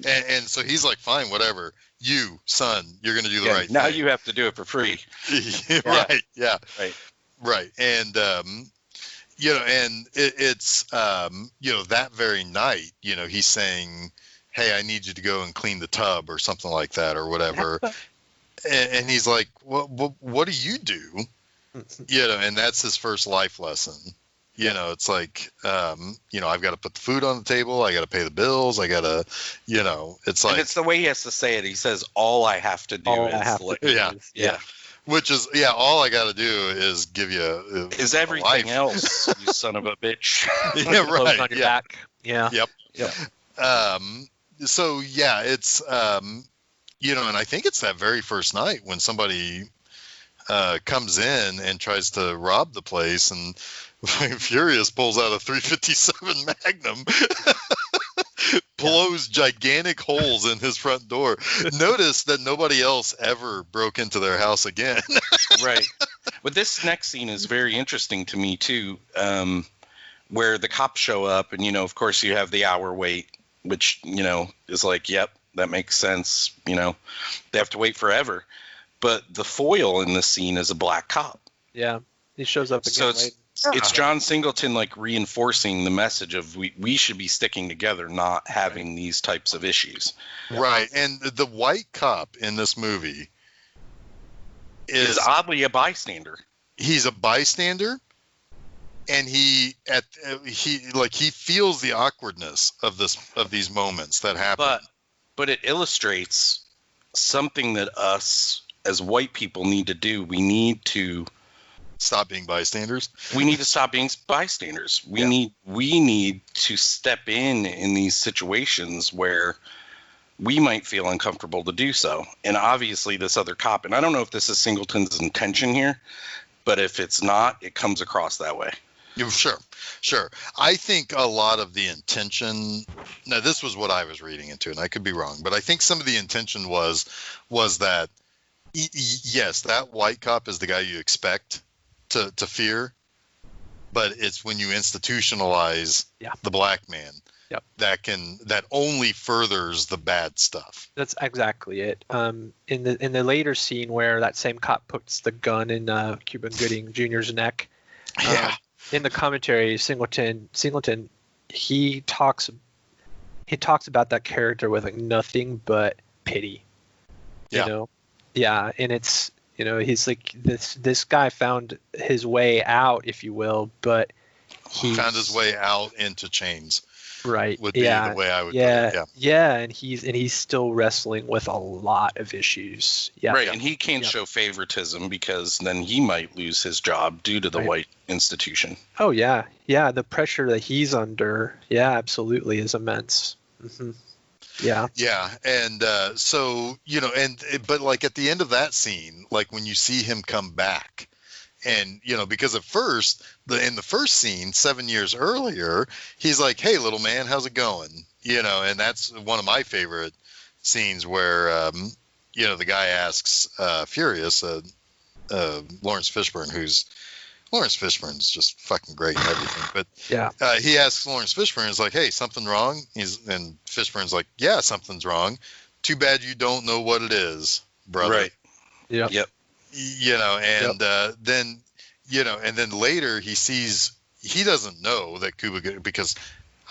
A: And so he's like, fine, whatever. You, son, you're going to do the right thing.
C: Now you have to do it for free.
A: Right. Yeah.
C: Right.
A: And, and it's, that very night, he's saying, hey, I need you to go and clean the tub or something like that or whatever. And he's like, what do you do? And that's his first life lesson. It's like, I've got to put the food on the table. I got to pay the bills. I got to, it's like.
C: And it's the way he has to say it. He says, all I have to do is. Yeah.
A: Which is, all I got to do is give you.
C: Is everything else, you son of a bitch.
A: Yeah, right.
B: On your back. Yeah.
A: Yep. So, it's, and I think it's that very first night when somebody comes in and tries to rob the place, and Furious pulls out a .357 Magnum, blows gigantic holes in his front door. Notice that nobody else ever broke into their house again.
C: Right. But this next scene is very interesting to me too, where the cops show up, and of course you have the hour wait, which is like, yep, that makes sense. They have to wait forever. But the foil in this scene is a black cop.
B: Yeah, he shows up again.
C: So it's John Singleton like reinforcing the message of we should be sticking together, not having these types of issues.
A: Right, and the white cop in this movie is
C: oddly a bystander.
A: He's a bystander, and he feels the awkwardness of these moments that happen.
C: But it illustrates something that us as white people need to do. We need to
A: stop being bystanders.
C: We need to stop being bystanders. We need to step in these situations where we might feel uncomfortable to do so. And obviously this other cop, and I don't know if this is Singleton's intention here, but if it's not, it comes across that way. Sure. I think a lot of the intention, now this was what I was reading into, and I could be wrong, but I think some of the intention was that, yes, that white cop is the guy you expect to fear, but it's when you institutionalize the black man that only furthers the bad stuff.
B: That's exactly it. In the later scene where that same cop puts the gun in Cuba Gooding Jr.'s neck, in the commentary, Singleton he talks about that character with like nothing but pity. And it's he's like this guy found his way out, if you will, but he
A: found his way out into chains.
B: Right.
A: Would be the way I would put it.
B: And he's still wrestling with a lot of issues. Yeah.
C: Right, and he can't show favoritism because then he might lose his job due to the white institution.
B: Oh yeah. Yeah, the pressure that he's under, absolutely, is immense. Mm-hmm. Yeah.
A: Yeah, and so but like at the end of that scene, like when you see him come back, and because at first, in the first scene 7 years earlier, he's like, "Hey, little man, how's it going?" And that's one of my favorite scenes where the guy asks Furious, Lawrence Fishburne, Lawrence Fishburne's just fucking great and everything. But
B: Yeah.
A: he asks Lawrence Fishburne, he's like, "Hey, something wrong?" And Fishburne's like, "Yeah, something's wrong. Too bad you don't know what it is, brother."
C: Right.
B: Yeah.
C: Yep.
A: And then later he doesn't know that Cuba, because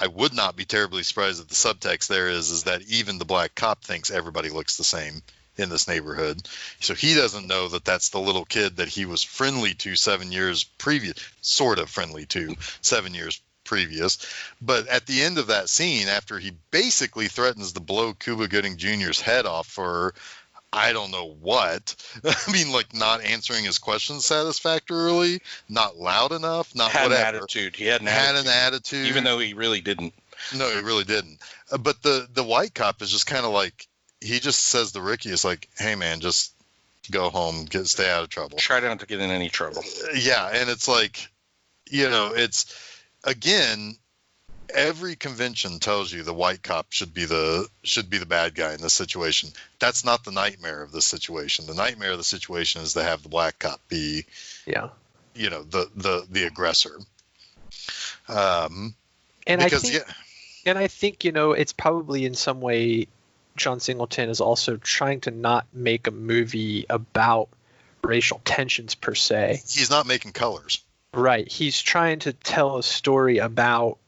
A: I would not be terribly surprised if the subtext there is that even the black cop thinks everybody looks the same in this neighborhood. So he doesn't know that that's the little kid that he was friendly to 7 years previous, sort of friendly to 7 years previous. But at the end of that scene, after he basically threatens to blow Cuba Gooding Jr.'s head off for I don't know what. I mean, like not answering his questions satisfactorily, not loud enough, not
C: had
A: whatever.
C: An attitude. He had an
A: attitude.
C: Even though he really didn't.
A: No, he really didn't. But the white cop is just kind of like, he just says to Ricky, it's like, "Hey man, just go home, stay out of trouble.
C: Try not to get in any trouble."
A: Yeah, and it's like, it's, again, every convention tells you the white cop should be the bad guy in this situation. That's not the nightmare of this situation. The nightmare of the situation is to have the black cop be, the aggressor.
B: And
A: because
B: I think it's probably in some way John Singleton is also trying to not make a movie about racial tensions per se.
A: He's not making colors.
B: Right. He's trying to tell a story about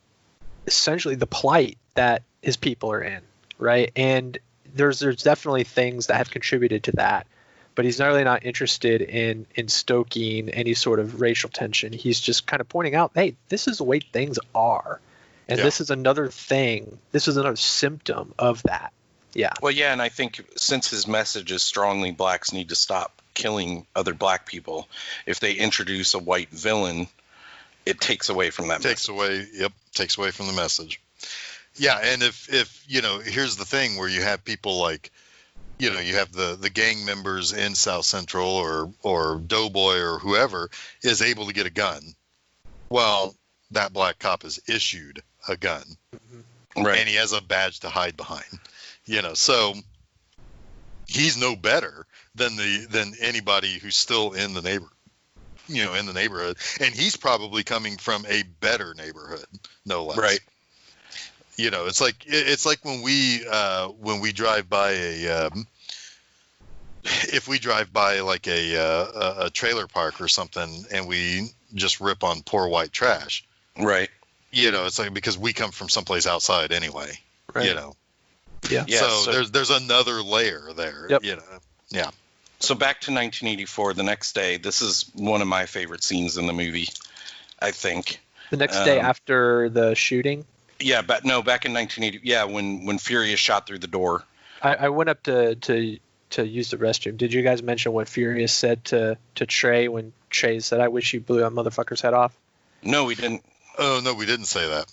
B: essentially the plight that his people are in, right? And there's definitely things that have contributed to that, but he's not really not interested in stoking any sort of racial tension. He's just kind of pointing out, hey, this is the way things are, and this is another thing. This is another symptom of that. Yeah.
C: Well, yeah, and I think since his message is strongly blacks need to stop killing other black people, if they introduce a white villain, it takes away from that
A: takes away from the message. Yeah, and if here's the thing where you have people like, you have the gang members in South Central or Doughboy or whoever is able to get a gun. Well, that black cop is issued a gun.
C: Right.
A: And he has a badge to hide behind. So he's no better than anybody who's still in the neighborhood, and he's probably coming from a better neighborhood, no less.
C: Right.
A: It's like when we drive by if we drive by like a trailer park or something and we just rip on poor white trash.
C: Right.
A: It's like, because we come from someplace outside anyway.
B: Right.
A: Yeah. So there's another layer there.
B: Yep.
A: Yeah.
C: So back to 1984, the next day. This is one of my favorite scenes in the movie, I think.
B: The next day after the shooting?
C: Yeah, back in 1980. Yeah, when Furious shot through the door.
B: I went up to use the restroom. Did you guys mention what Furious said to Trey when Trey said, "I wish you blew that motherfucker's head off"?
C: No, we didn't.
A: Oh, no, we didn't say that.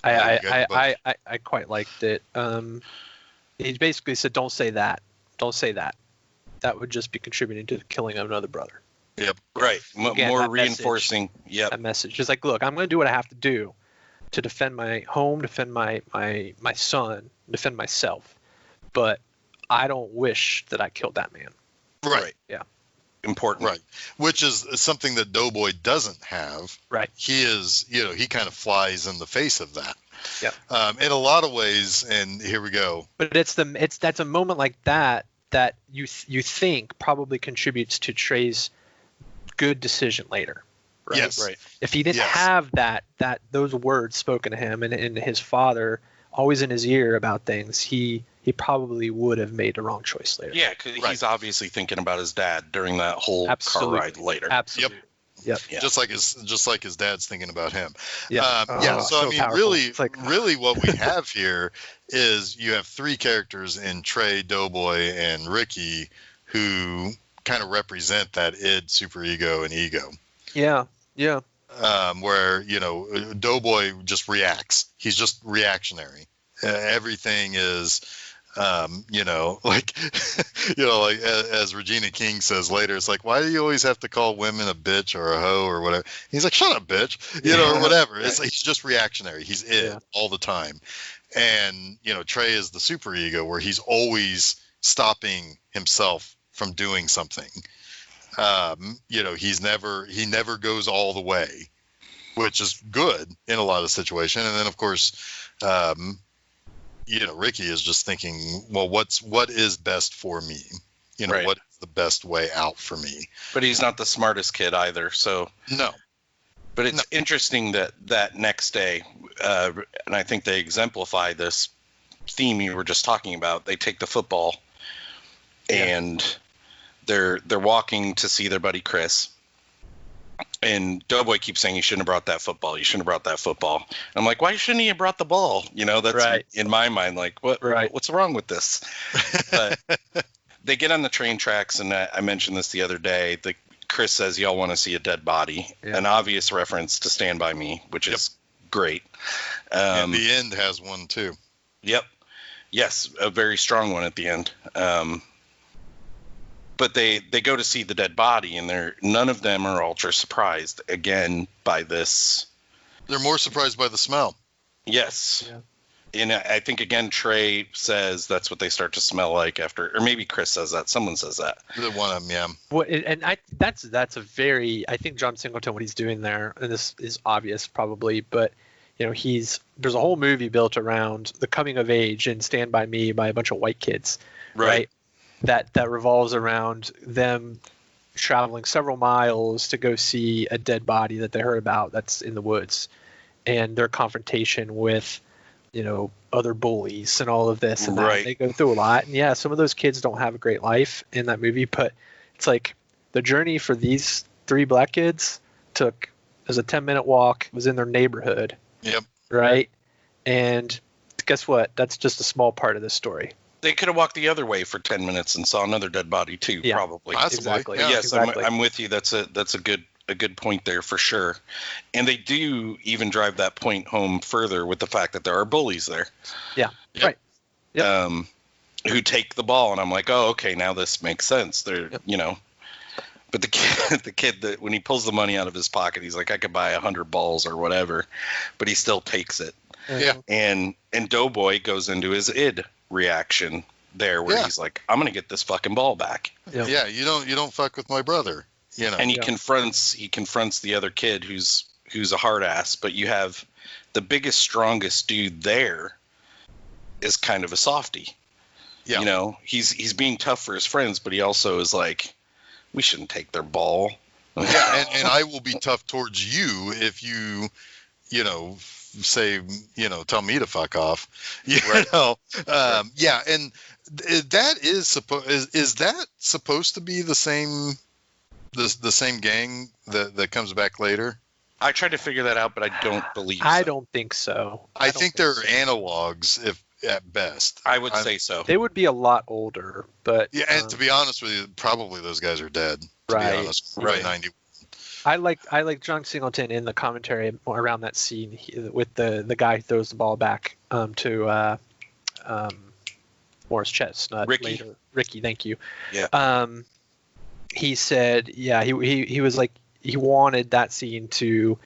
B: I quite liked it. He basically said, "Don't say that. Don't say that. That would just be contributing to the killing of another brother."
C: Yep. Right.
B: Again,
C: more reinforcing.
B: Yep. That message. Just like, look, I'm going to do what I have to do to defend my home, defend my son, defend myself. But I don't wish that I killed that man.
A: Right.
B: Yeah.
C: Important.
A: Right. Which is something that Doughboy doesn't have.
B: Right.
A: He is, he kind of flies in the face of that.
B: Yeah.
A: In a lot of ways, and here we go.
B: But that's a moment like that you think probably contributes to Trey's good decision later. Right?
A: Yes.
C: Right.
B: If he didn't have those words spoken to him and his father always in his ear about things, he probably would have made the wrong choice later.
C: Yeah, because he's obviously thinking about his dad during that whole car ride later.
B: Absolutely. Yep.
C: Yeah.
A: Just like his dad's thinking about him.
B: Yeah.
A: So I mean,
B: powerful.
A: really, what we have here is you have three characters in Trey, Doughboy, and Ricky who kind of represent that id, superego, and ego.
B: Yeah.
A: Where Doughboy just reacts. He's just reactionary, everything is, like, like as Regina King says later, it's like, why do you always have to call women a bitch or a hoe or whatever? He's like, shut up, bitch, or whatever. It's like, he's just reactionary. He's all the time. And, Trey is the super ego where he's always stopping himself from doing something. He never goes all the way, which is good in a lot of situations. And then, of course, Ricky is just thinking, well, what is best for me?
C: Right.
A: What is the best way out for me?
C: But he's not the smartest kid either. So
A: no.
C: But it's interesting that next day, and I think they exemplify this theme you were just talking about. They take the football, and they're walking to see their buddy Chris. And Doughboy keeps saying, you shouldn't have brought that football. You shouldn't have brought that football. And I'm like, why shouldn't he have brought the ball? That's
B: right.
C: In my mind, like, what's wrong with this? But they get on the train tracks, and I mentioned this the other day. Chris says, y'all want to see a dead body. Yeah. An obvious reference to Stand By Me, which is great.
A: And the end has one, too.
C: Yep. Yes, a very strong one at the end. But they go to see the dead body, and none of them are ultra surprised again by this.
A: They're more surprised by the smell.
C: Yes. Yeah. And I think, again, Trey says that's what they start to smell like after, or maybe Chris says that. Someone says that.
A: The one of them, yeah.
B: Well, and that's a very, I think John Singleton, what he's doing there, and this is obvious probably, but there's a whole movie built around the coming of age in Stand By Me by a bunch of white kids, right? That revolves around them traveling several miles to go see a dead body that they heard about that's in the woods, and their confrontation with other bullies and all of this and that. They go through a lot. And some of those kids don't have a great life in that movie, but it's like the journey for these 3 black kids was a 10-minute walk, was in their neighborhood.
A: Yep.
B: Right. And guess what? That's just a small part of this story.
C: They could have walked the other way for 10 minutes and saw another dead body too, probably.
A: Possibly.
B: Exactly.
C: Yeah. Yes,
B: exactly.
C: I'm with you. That's a good point there for sure. And they do even drive that point home further with the fact that there are bullies there.
B: Yeah.
A: Yep.
B: Right. Yep.
C: Who take the ball, and I'm like, oh, okay, now this makes sense. They're, but the kid that when he pulls the money out of his pocket, he's like, I could buy 100 balls or whatever, but he still takes it.
A: Yeah.
C: And Doughboy goes into his id reaction there, where he's like, I'm gonna get this fucking ball back.
B: Yep.
A: Yeah. You don't fuck with my brother.
C: And he confronts the other kid who's a hard ass, but you have the biggest, strongest dude there is kind of a softie. Yeah. He's being tough for his friends, but he also is like, we shouldn't take their ball.
A: Yeah, and I will be tough towards you if you, say, tell me to fuck off. Yeah, and that is that supposed to be the same gang that comes back later?
C: I tried to figure that out, but I don't believe
B: I don't think so.
A: I think they're analogs, if at best.
C: I would say so.
B: They would be a lot older, but
A: and to be honest with you, probably those guys are dead. To be honest, right? 90.
B: I like John Singleton in the commentary around that scene with the guy who throws the ball back to Morris Chestnut. Ricky, thank you.
C: Yeah.
B: He said, he was like, he wanted that scene to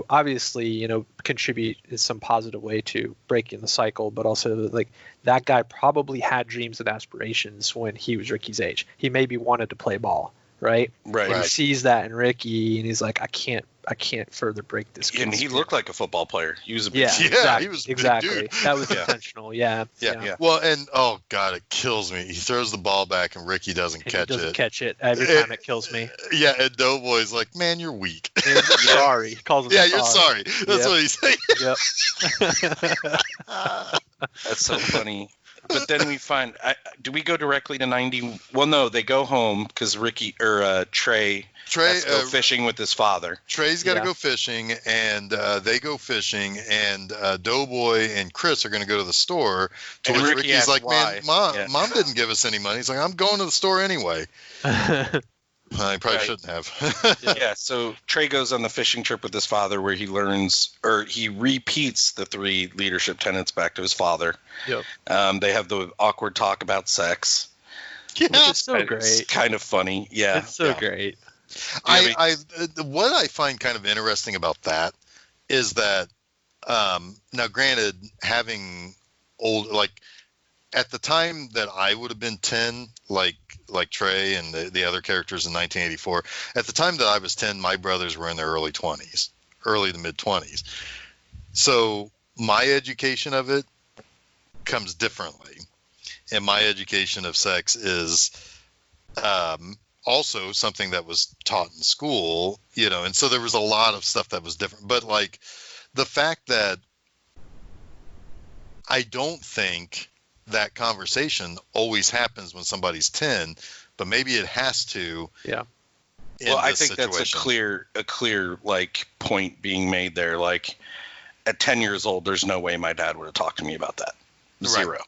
B: obviously, contribute in some positive way to breaking the cycle, but also like that guy probably had dreams and aspirations when he was Ricky's age. He maybe wanted to play ball, right?
C: Right.
B: And he sees that in Ricky, and he's like, I can't further break this.
C: And he looked like a football player. He was a big
B: exactly,
A: he was a
B: exactly.
A: big dude.
B: That was intentional. Yeah.
A: Well, and oh god, it kills me. He throws the ball back, and Ricky doesn't catch it.
B: Every time it kills me.
A: Yeah, and Doughboy's like, man, you're weak.
B: You're sorry. He calls him
A: you're sorry. That's what he's saying.
B: Yep.
C: That's so funny. But then we find, do we go directly to 90? Well, no, they go home because Trey has to go fishing with his father.
A: Trey's got to go fishing, and they go fishing, and Doughboy and Chris are going to go to the store. To which Ricky's like, man, Mom didn't give us any money. He's like, I'm going to the store anyway. I probably
C: Right.
A: shouldn't have.
C: Yeah, so Trey goes on the fishing trip with his father where he learns, or he repeats the 3 leadership tenets back to his father.
B: Yep.
C: They have the awkward talk about sex.
A: Yeah.
B: Which is so
C: It's
B: great.
C: kind of funny. Yeah.
B: It's so
A: Yeah.
B: great.
A: What I find kind of interesting about that is that, now granted, having like at the time that I would have been 10, like Trey and the other characters in 1984, at the time that I was 10, my brothers were in their early to mid 20s. So my education of it comes differently. And my education of sex is also something that was taught in school, and so there was a lot of stuff that was different. But like the fact that I don't think that conversation always happens when somebody's 10, but maybe it has to.
B: Yeah.
C: Well, I think that's a clear like point being made there. Like at 10 years old, there's no way my dad would have talked to me about that. Zero. Right.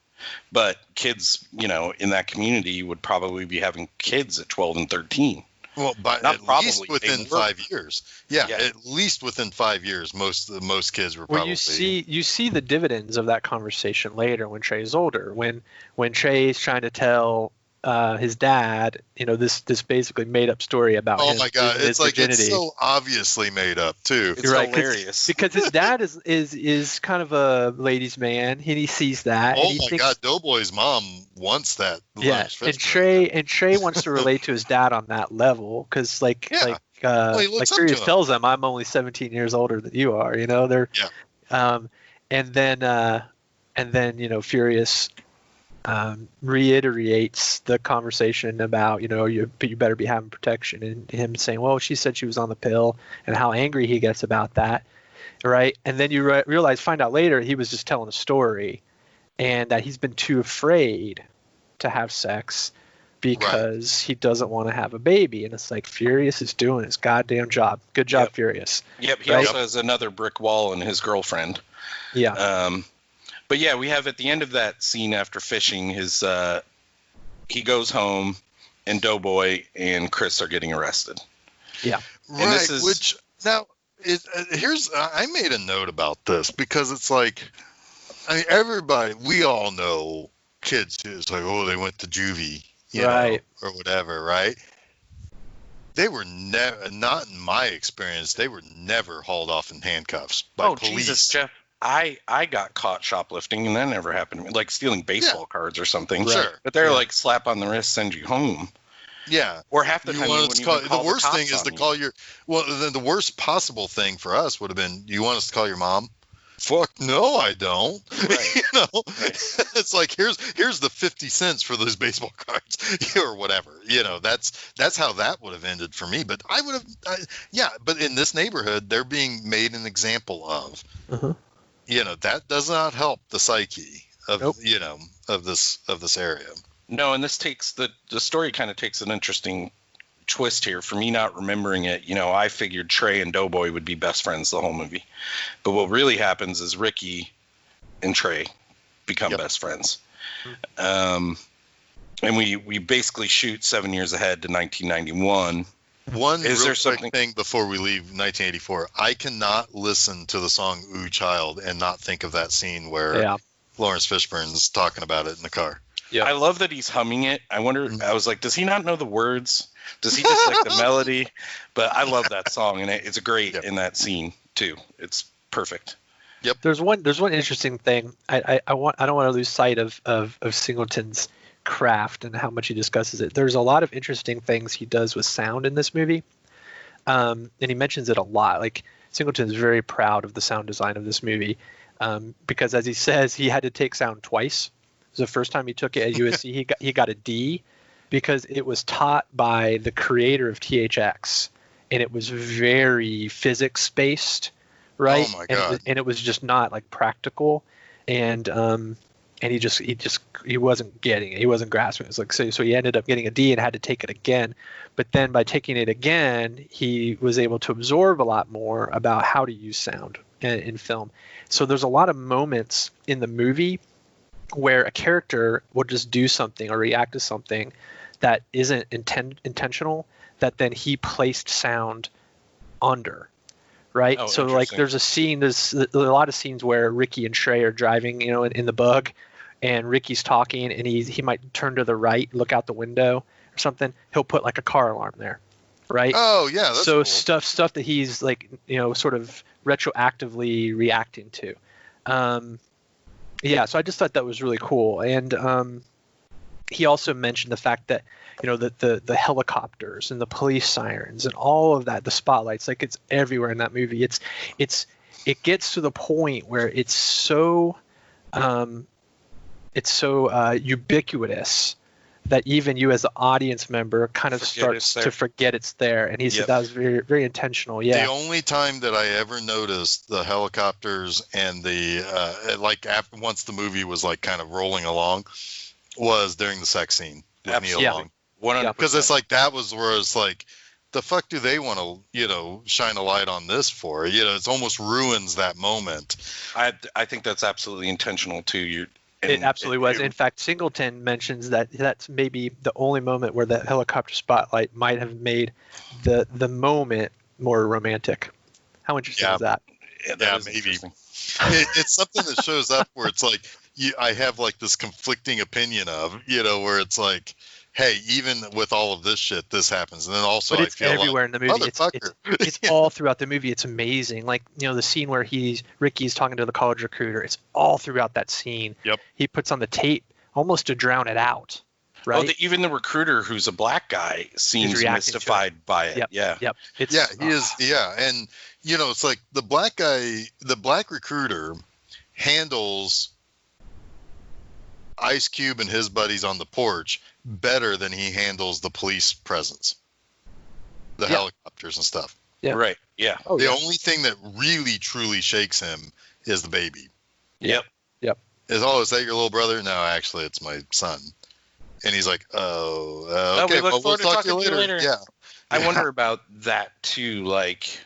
C: But kids, in that community would probably be having kids at 12 and 13.
A: Well, but
C: Not
A: at
C: probably,
A: least within 5 years. Yeah, at least within 5 years, most kids were probably.
B: Well, you see the dividends of that conversation later when Trey's older. When Trey's trying to tell his dad, this basically made up story about
A: oh
B: him.
A: my God,
B: his
A: it's like
B: virginity.
A: it's so obviously made up too.
C: It's right, hilarious
B: because his dad is kind of a ladies' man. And he sees that.
A: Oh
B: and
A: my God, Doughboy's mom wants that.
B: Yeah, and Trey wants to relate to his dad on that level because Furious tells him, I'm only 17 years older than you are. They're and then Furious reiterates the conversation about you better be having protection, and him saying, well, she said she was on the pill, and how angry he gets about that, right? And then you find out later he was just telling a story, and that he's been too afraid to have sex because he doesn't want to have a baby. And it's like Furious is doing his goddamn job. Good job, Furious.
C: Yep, he also has another brick wall in his girlfriend.
B: Yeah.
C: But yeah, we have at the end of that scene after fishing, he goes home, and Doughboy and Chris are getting arrested.
B: Yeah.
A: Right, and this is, I made a note about this because it's like, everybody, we all know kids who's like, oh, they went to juvie, or whatever, right? They were never, not in my experience, they were never hauled off in handcuffs by police.
C: Jesus, Jeff. I got caught shoplifting, and that never happened to me, like stealing baseball cards or something.
A: Sure.
C: But they're like slap on the wrist, send you home.
A: Yeah.
C: Or half the time
A: the worst thing is to call your, the worst possible thing for us would have been, you want us to call your mom? Fuck no, I don't.
C: Right.
A: Right. It's like here's the 50 cents for those baseball cards or whatever. That's how that would have ended for me. But I would have, but in this neighborhood, they're being made an example of.
B: Uh-huh.
A: That does not help the psyche of of this area.
C: No, and this takes the story kind of takes an interesting twist here. For me not remembering it, I figured Trey and Doughboy would be best friends the whole movie. But what really happens is Ricky and Trey become best friends. And we basically shoot 7 years ahead to 1991.
A: One real quick thing before we leave 1984. I cannot listen to the song Ooh Child and not think of that scene where Lawrence Fishburne's talking about it in the car.
C: Yeah. I love that he's humming it. I wonder, I was like, does he not know the words? Does he just like the melody? But I love that song, and it's great in that scene too. It's perfect.
B: Yep. There's one interesting thing. I don't want to lose sight of Singleton's craft and how much he discusses it. There's a lot of interesting things he does with sound in this movie, and he mentions it a lot. Like Singleton is very proud of the sound design of this movie, because as he says, he had to take sound twice. It was the first time he took it at USC. he got a D because it was taught by the creator of THX, and it was very physics based, right?
A: Oh my God.
B: And it was just not like practical, and he wasn't getting it. He wasn't grasping it. It was like, so he ended up getting a D and had to take it again. But then by taking it again, he was able to absorb a lot more about how to use sound in film. So there's a lot of moments in the movie where a character will just do something or react to something that isn't intentional that then he placed sound under. Right.
C: Oh,
B: So like there's a lot of scenes where Ricky and Trey are driving, in the bug, and Ricky's talking, and he might turn to the right, look out the window or something. He'll put like a car alarm there. Right.
A: Oh yeah. That's
B: so
A: cool.
B: stuff that he's like, sort of retroactively reacting to. So I just thought that was really cool. And he also mentioned the fact that, the helicopters and the police sirens and all of that, the spotlights, like it's everywhere in that movie. It gets to the point where it's so ubiquitous that even you as the audience member kind of starts to forget it's there. And he said that was very, very intentional. Yeah.
A: The only time that I ever noticed the helicopters and the once the movie was like kind of rolling along was during the sex scene with Neil Long.
C: 100%.
A: Because it's like that was where it's like, the fuck do they want to shine a light on this for? It's almost ruins that moment.
C: I think that's absolutely intentional too.
B: It absolutely was. In fact, Singleton mentions that that's maybe the only moment where that helicopter spotlight might have made the moment more romantic. How interesting is that?
A: Yeah, maybe. It's something that shows up where it's like I have like this conflicting opinion of, where it's like, hey, even with all of this shit, this happens. And then also
B: but it's
A: I feel
B: everywhere
A: like,
B: in the movie. It's all throughout the movie. It's amazing. Like, the scene where Ricky's talking to the college recruiter. It's all throughout that scene.
A: Yep.
B: He puts on the tape almost to drown it out. Right.
C: Oh, even the recruiter, who's a black guy, seems mystified by it.
B: Yep.
C: Yeah.
B: Yep.
A: He is. Yeah. And, it's like the black recruiter handles Ice Cube and his buddies on the porch better than he handles the police presence, the helicopters and stuff.
B: Yeah.
C: Right. Yeah.
A: Oh, the only thing that really truly shakes him is the baby.
C: Yep.
A: Is that your little brother? No, actually, it's my son. And he's like, okay,
C: we'll talk to you later.
A: Yeah.
C: I wonder about that too. Like,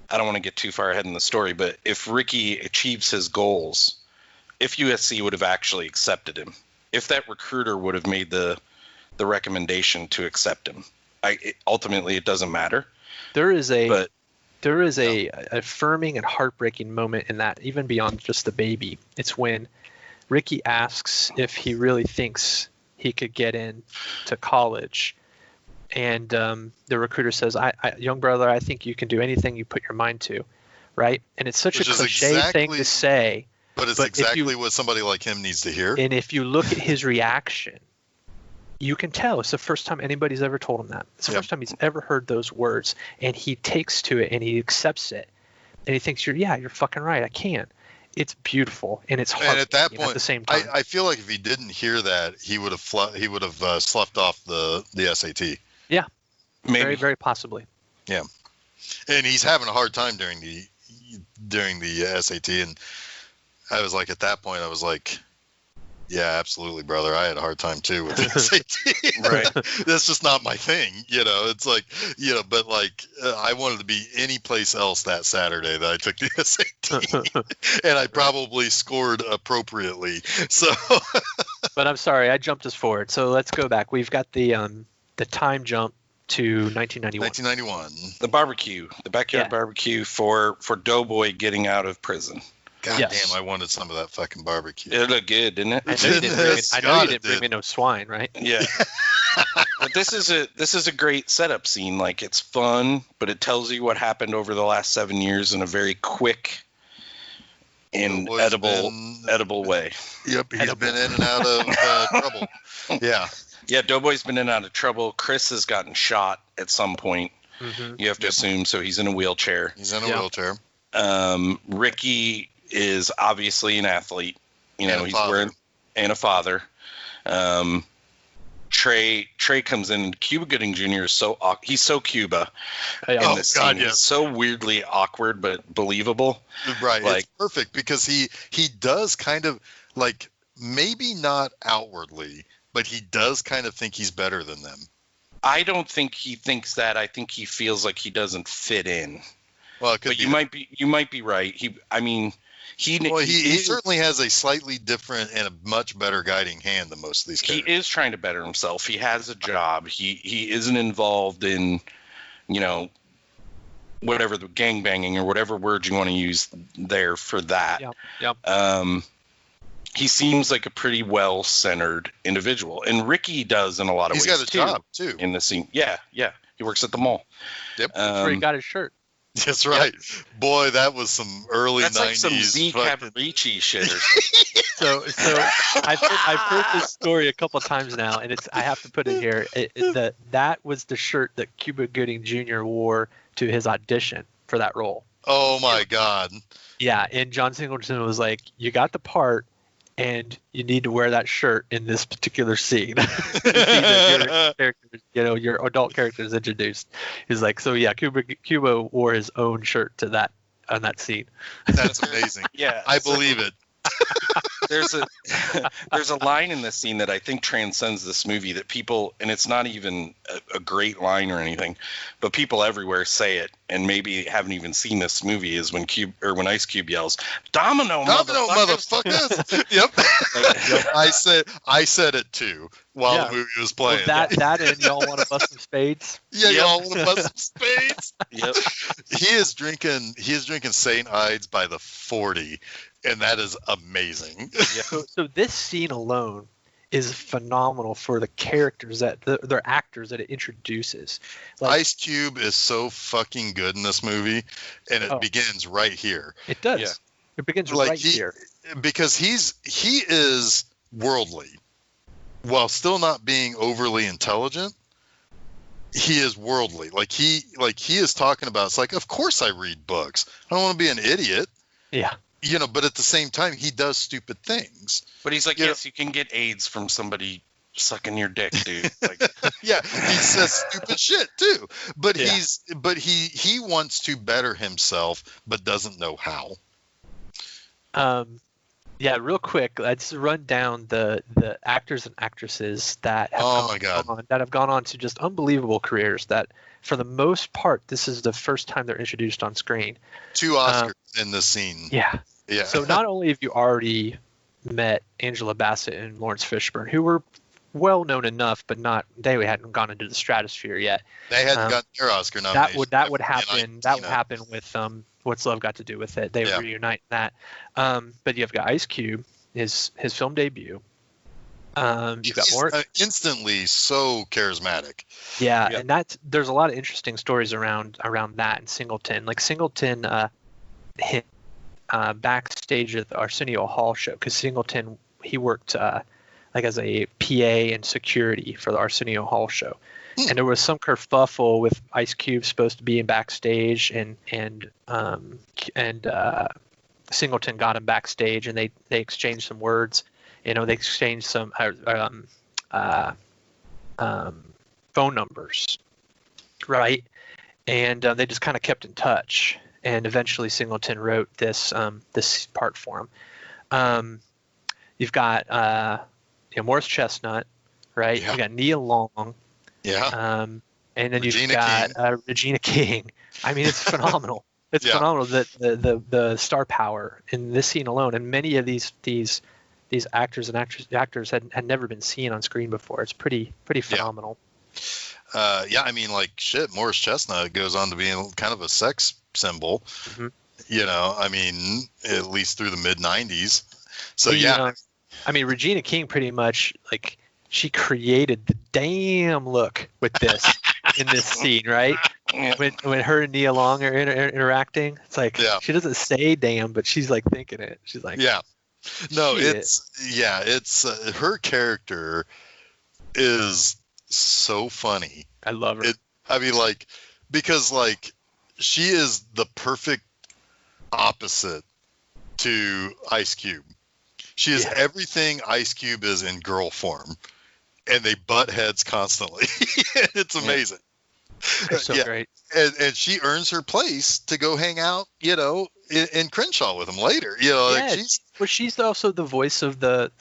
C: I don't want to get too far ahead in the story, but if Ricky achieves his goals, if USC would have actually accepted him, if that recruiter would have made the recommendation to accept him, ultimately it doesn't matter.
B: There is a affirming and heartbreaking moment in that, even beyond just the baby. It's when Ricky asks if he really thinks he could get in to college, and the recruiter says, young brother, I think you can do anything you put your mind to, right? And it's such a cliche thing to say.
A: But it's exactly what somebody like him needs to hear.
B: And if you look at his reaction, you can tell it's the first time anybody's ever told him that. It's the first time he's ever heard those words. And he takes to it and he accepts it. And he thinks, you're fucking right. I can. It's beautiful. And it's hard.
A: And at that point,
B: at the same time.
A: I feel like if he didn't hear that, he would have sloughed off the SAT.
B: Yeah.
C: Maybe.
B: Very, very possibly.
A: Yeah. And he's having a hard time during the SAT. And I was like, at that point, I was like, yeah, absolutely, brother. I had a hard time too with the SAT.
C: Right.
A: That's just not my thing. It's like, but like, I wanted to be any place else that Saturday that I took the SAT, and I probably scored appropriately. So,
B: but I'm sorry, I jumped us forward. So let's go back. We've got the time jump to 1991.
A: 1991.
C: The barbecue, the backyard barbecue for Doughboy getting out of prison.
A: God damn, I wanted some of that fucking barbecue.
C: It looked good, didn't it?
B: I know you didn't bring me no swine, right?
C: Yeah. But this is a great setup scene. Like, it's fun, but it tells you what happened over the last 7 years in a very quick and edible way.
A: Yep, he's been in and out of trouble. Yeah.
C: Yeah, Doughboy's been in and out of trouble. Chris has gotten shot at some point. Mm-hmm. You have to assume, so he's in a wheelchair.
A: He's in a wheelchair.
C: Ricky is obviously an athlete. He's wearing and a father. Trey comes in. Cuba Gooding Jr. is he's so Cuba in this scene. He's so weirdly awkward but believable.
A: Right, it's perfect because he does kind of, like, maybe not outwardly, but he does kind of think he's better than them.
C: I don't think he thinks that. I think he feels like he doesn't fit in.
A: Well,
C: you might be right.
A: He certainly has a slightly different and a much better guiding hand than most of these characters.
C: He is trying to better himself. He has a job. He isn't involved in, whatever the gangbanging or whatever word you want to use there for that.
B: Yep.
C: He seems like a pretty well-centered individual, and Ricky does in a lot of ways.
A: He's got a job too
C: in the scene. Yeah. He works at the mall.
A: Yep.
B: That's where he got his shirt.
A: That's right. Yep. Boy, that was some early 90s.
C: That's like some Zeke Havarici shit or something.
B: So I've heard this story a couple of times now, and I have to put it here. That was the shirt that Cuba Gooding Jr. wore to his audition for that role.
A: Oh my God.
B: Yeah, and John Singleton was like, "You got the part, and you need to wear that shirt in this particular scene." Your adult character is introduced. He's like, so yeah, Cuba wore his own shirt to that on that scene.
A: That's amazing.
C: Yeah,
A: I believe it.
C: There's a line in this scene that I think transcends this movie that people, and it's not even a great line or anything, but people everywhere say it, and maybe haven't even seen this movie, is when Ice Cube yells, "Domino motherfuckers!" Yep.
A: I said it too while the movie was playing.
B: Well, that and y'all want to bust some spades?
A: Yeah, y'all want to bust some spades?
C: Yep.
A: He is drinking St. Ides by the 40. And that is amazing.
B: Yeah. So this scene alone is phenomenal for the characters they're actors that it introduces. Like,
A: Ice Cube is so fucking good in this movie, and it begins right here.
B: It does. Yeah. It begins right here
A: because he is worldly, while still not being overly intelligent. He is worldly. Like he is talking about. It's like, of course I read books. I don't want to be an idiot.
B: Yeah.
A: But at the same time, he does stupid things.
C: But he's like, yes, you can get AIDS from somebody sucking your dick, dude. Like,
A: yeah, he says stupid shit too. But he wants to better himself, but doesn't know how.
B: Yeah, real quick, let's run down the actors and actresses that have gone on to just unbelievable careers. That, for the most part, this is the first time they're introduced on screen. 2
A: Oscars in this scene.
B: Yeah.
A: Yeah.
B: So not only have you already met Angela Bassett and Lawrence Fishburne, who were well known enough, but they hadn't gone into the stratosphere yet.
A: They hadn't gotten their Oscar nomination.
B: That would happen. That would happen with What's Love Got to Do with It? They would reunite that. But you've got Ice Cube, his film debut. You've got more
A: instantly so charismatic.
B: Yeah, and there's a lot of interesting stories around that and Singleton. Like Singleton hit backstage at the Arsenio Hall show, because Singleton, he worked like as a PA and security for the Arsenio Hall show. And there was some kerfuffle with Ice Cube supposed to be in backstage, and Singleton got him backstage, and they exchanged some words. They exchanged some phone numbers, right? And they just kind of kept in touch. And eventually Singleton wrote this part for him. You've got Morris Chestnut, right? Yeah. You've got Nia Long.
A: Yeah.
B: And then you've got Regina King. I mean, it's phenomenal. It's phenomenal that the star power in this scene alone, and many of these actors and actors had never been seen on screen before. It's pretty phenomenal.
A: I mean, like, shit, Morris Chestnut goes on to be kind of a sex symbol. Mm-hmm. I mean, at least through the mid 90s. So
B: I mean, Regina King pretty much, like, she created the damn look with this in this scene, right? When her and Nia Long are interacting, it's like she doesn't say damn, but she's like thinking it. She's like,
A: no, it's her character is so funny.
B: I love her.
A: Because she is the perfect opposite to Ice Cube. She is everything Ice Cube is in girl form, and they butt heads constantly. It's amazing.
B: It's so great.
A: And she earns her place to go hang out, in Crenshaw with him later.
B: She's also the voice of the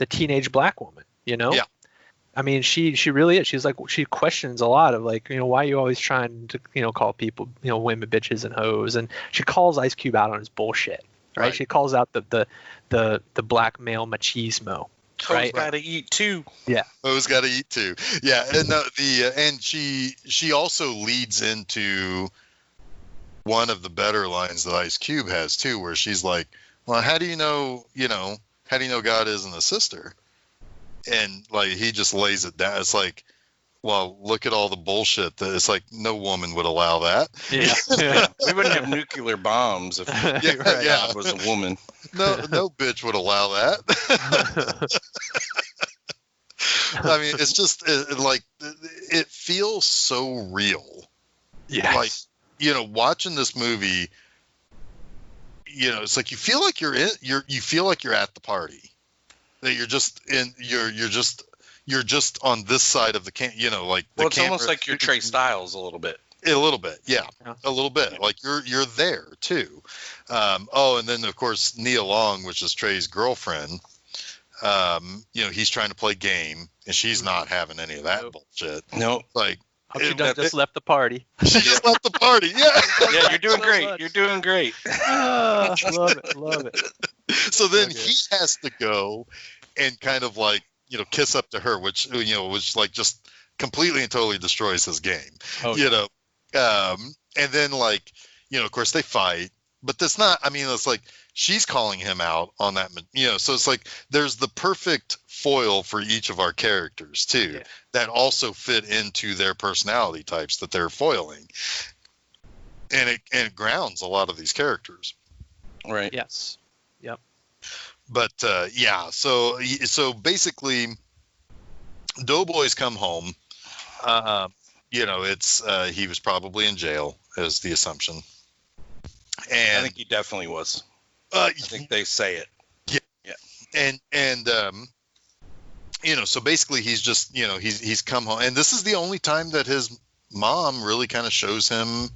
B: teenage black woman.
A: Yeah.
B: I mean, she really is. She's like, she questions a lot of like, why are you always trying to, call people, women bitches and hoes, and she calls Ice Cube out on his bullshit, right? She calls out the black male machismo.
C: Hoes gotta eat too.
B: Yeah.
A: Hoes gotta eat too. Yeah, and and she also leads into one of the better lines that Ice Cube has too, where she's like, "Well, how do you know God isn't a sister?" And like he just lays it down. It's like, well, look at all the bullshit that it's like no woman would allow that.
B: Yeah.
C: We wouldn't have nuclear bombs if God was a woman.
A: No bitch would allow that. I mean, it's just it feels so real.
B: Yes.
A: Like, watching this movie, it's like you feel like you're at the party. That you're just on this side of the like the
C: it's almost like you're Trey Styles a little bit.
A: A little bit, yeah. A little bit. Like you're there too. And then of course Nia Long, which is Trey's girlfriend, he's trying to play game and she's not having any of that bullshit.
C: No.
A: Like
B: she just left the party.
A: She just left the party. Yeah.
C: Yeah, you're doing great. Much. You're doing great.
B: Love it.
A: So then he has to go and kind of like, kiss up to her, which like just completely and totally destroys his game. And then like, of course they fight, but that's not, I mean, it's like she's calling him out on that, so it's like there's the perfect foil for each of our characters too, that also fit into their personality types that they're foiling. And it grounds a lot of these characters.
C: Right.
B: Yes. Yep.
A: But so basically Doughboys come home. It's he was probably in jail is the assumption. And
C: I think he definitely was. I think they say it.
A: Yeah. And so basically he's just, he's come home, and this is the only time that his mom really kind of shows him,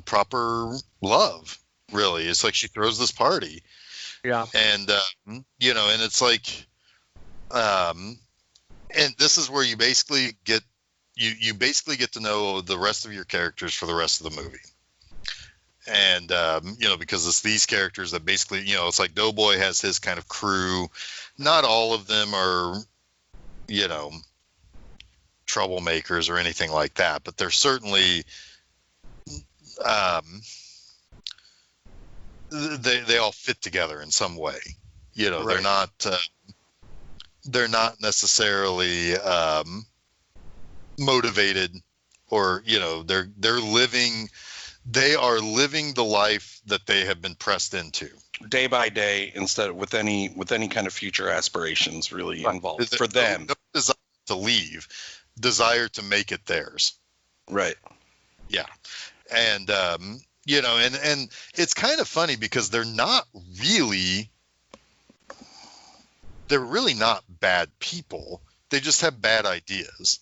A: proper love. Really, it's like she throws this party.
B: Yeah.
A: And and it's like, and this is where you basically get to know the rest of your characters for the rest of the movie. And because it's these characters that basically, it's like Doughboy has his kind of crew. Not all of them are, troublemakers or anything like that, but they're certainly they all fit together in some way. Right. They're not necessarily motivated, or they are living the life that they have been pressed into
C: day by day, instead of with any kind of future aspirations really involved for them.
A: No desire to leave, desire to make it theirs.
C: Right.
A: Yeah. And and it's kind of funny because they're really not bad people. They just have bad ideas,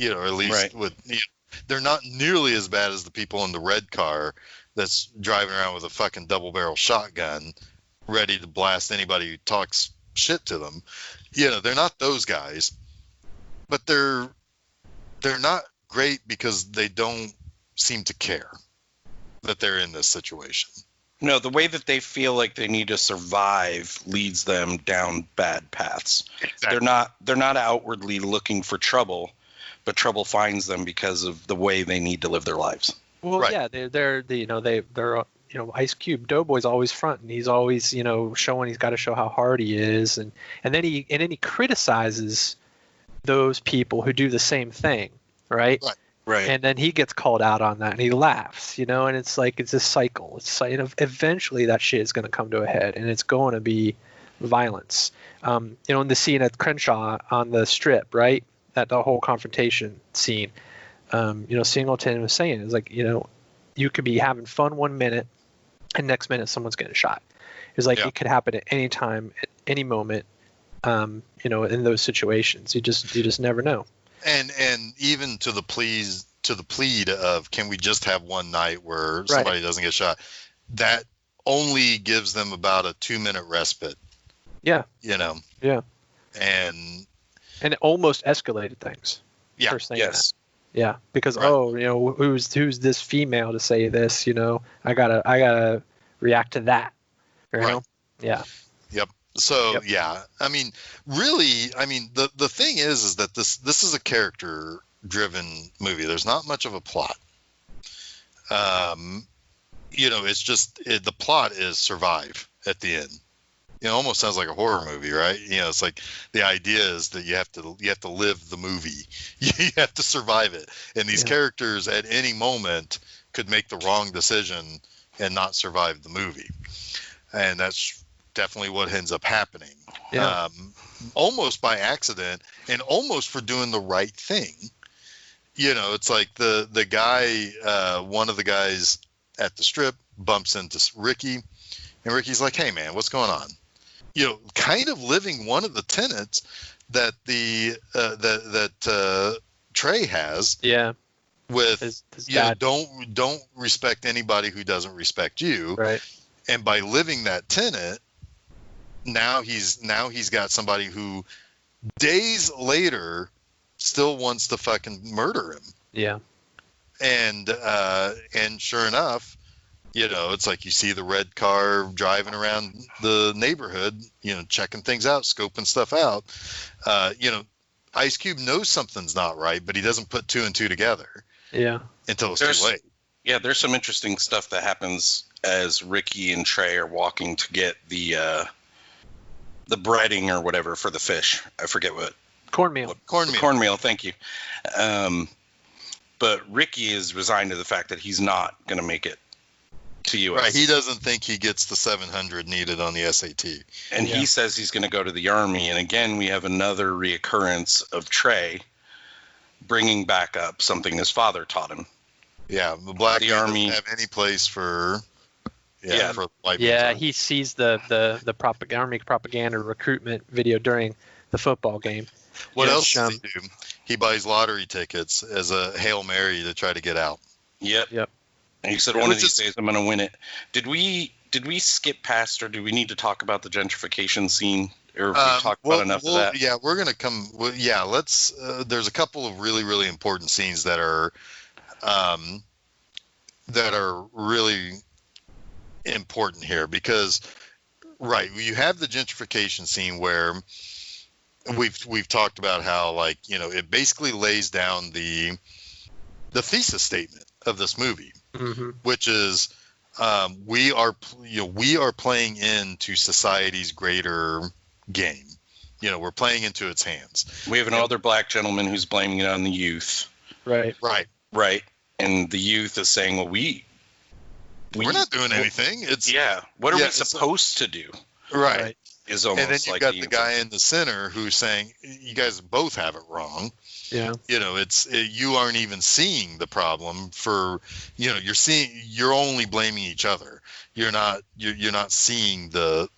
A: or at least they're not nearly as bad as the people in the red car that's driving around with a fucking double barrel shotgun ready to blast anybody who talks shit to them. They're not those guys, but they're not great because they don't seem to care that they're in this situation.
C: No, the way that they feel like they need to survive leads them down bad paths. Exactly. They're not outwardly looking for trouble, but trouble finds them because of the way they need to live their lives.
B: Well, yeah, they're Ice Cube, Doughboy's always fronting. He's always, showing he's got to show how hard he is, and then he criticizes those people who do the same thing, right?
C: Right.
B: And then he gets called out on that, and he laughs, and it's like it's a cycle. It's like, eventually that shit is going to come to a head, and it's going to be violence. In the scene at Crenshaw on the strip, right? That the whole confrontation scene. Singleton was saying is like, you could be having fun 1 minute, and next minute someone's getting shot. It's like it could happen at any time, at any moment. In those situations, you just never know.
A: And even to the plead of, can we just have one night where somebody doesn't get shot? That only gives them about a 2-minute respite.
B: Yeah.
A: Yeah.
B: And And it almost escalated things.
A: Yeah.
B: For saying
C: Yes.
B: that. Yeah, because
A: Right.
B: who's this female to say this? I gotta react to that. You
A: Right.
B: know? Yeah.
A: Yep. So
B: Yep.
A: yeah, I mean, really, I mean, the thing is that this is a character driven movie. There's not much of a plot. It's just the plot is survive at the end. Almost sounds like a horror movie, right? It's like the idea is that you have to live the movie. You have to survive it. And these characters at any moment could make the wrong decision and not survive the movie. And that's definitely what ends up happening.
B: Yeah.
A: Almost by accident and almost for doing the right thing. It's like the guy, one of the guys at the strip bumps into Ricky, and Ricky's like, "Hey man, what's going on?" Kind of living one of the tenets that Trey has.
B: Yeah.
A: With
B: his dad.
A: Don't respect anybody who doesn't respect you.
B: Right.
A: And by living that tenet, now he's got somebody who days later still wants to fucking murder him.
B: Yeah.
A: And sure enough, it's like you see the red car driving around the neighborhood, checking things out, scoping stuff out. Ice Cube knows something's not right, but he doesn't put two and two together.
B: Yeah.
A: Until it's too late.
C: Yeah, there's some interesting stuff that happens as Ricky and Trey are walking to get the breading or whatever for the fish. I forget what.
B: Cornmeal.
C: Cornmeal, thank you. But Ricky is resigned to the fact that he's not going to make it to U.S.
A: Right, he doesn't think he gets the 700 needed on the SAT.
C: And he says he's going to go to the Army. And again, we have another reoccurrence of Trey bringing back up something his father taught him.
A: Yeah, the Army doesn't have any place for for white people.
B: Yeah, he sees the Army propaganda recruitment video during the football game.
A: What else does he do? He buys lottery tickets as a Hail Mary to try to get out.
C: Yep. And he said, one of these days I'm going to win it. Did we skip past, or do we need to talk about the gentrification scene? Or have we talked about enough of that?
A: Yeah, we're going to come. Let's. There's a couple of really, really important scenes that are really important here because, right, you have the gentrification scene where we've talked about how it basically lays down the thesis statement of this movie.
B: Mm-hmm.
A: Which is we are playing into society's greater game. We're playing into its hands.
C: We have an older black gentleman who's blaming it on the youth.
B: Right.
C: And the youth is saying, well, we're
A: not doing anything.
C: What are we supposed to do?
A: Right.
C: Is almost
A: and then you've
C: like
A: got the guy in the center who's saying, you guys both have it wrong.
B: Yeah.
A: You aren't even seeing the problem for, you're only blaming each other. You're not seeing the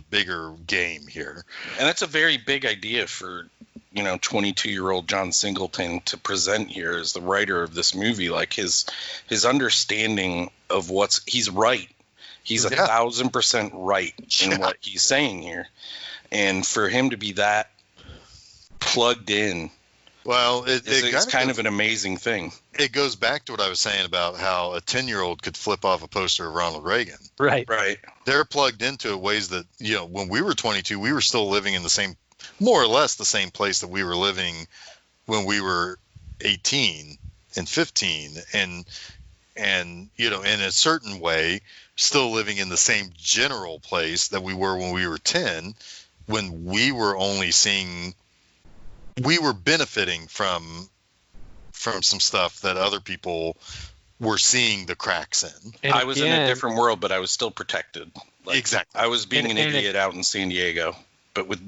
A: bigger game here.
C: And that's a very big idea for, 22-year-old John Singleton to present here as the writer of this movie. Like his understanding of he's right. He's 1,000% right in what he's saying here. And for him to be that plugged in,
A: well,
C: it's kind of an amazing thing.
A: It goes back to what I was saying about how a 10-year-old could flip off a poster of Ronald Reagan.
B: Right.
A: They're plugged into ways that, when we were 22, we were still living in the same, more or less the same place that we were living when we were 18 and 15 and in a certain way, still living in the same general place that we were when we were 10, when we were only seeing, we were benefiting from some stuff that other people were seeing the cracks in.
B: And
C: I was in a different world, but I was still protected.
A: Exactly.
C: I was being an idiot out in San Diego, but with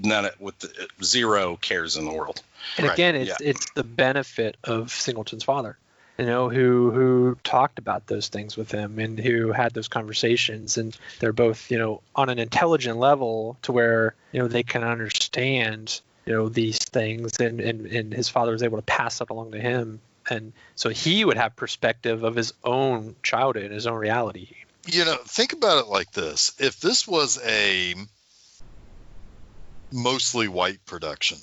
C: zero cares in the world.
B: And again, it's the benefit of Singleton's father. Who talked about those things with him and who had those conversations, and they're both, on an intelligent level to where, they can understand, these things, and his father was able to pass that along to him. And so he would have perspective of his own childhood, his own reality.
A: Think about it like this. If this was a mostly white production,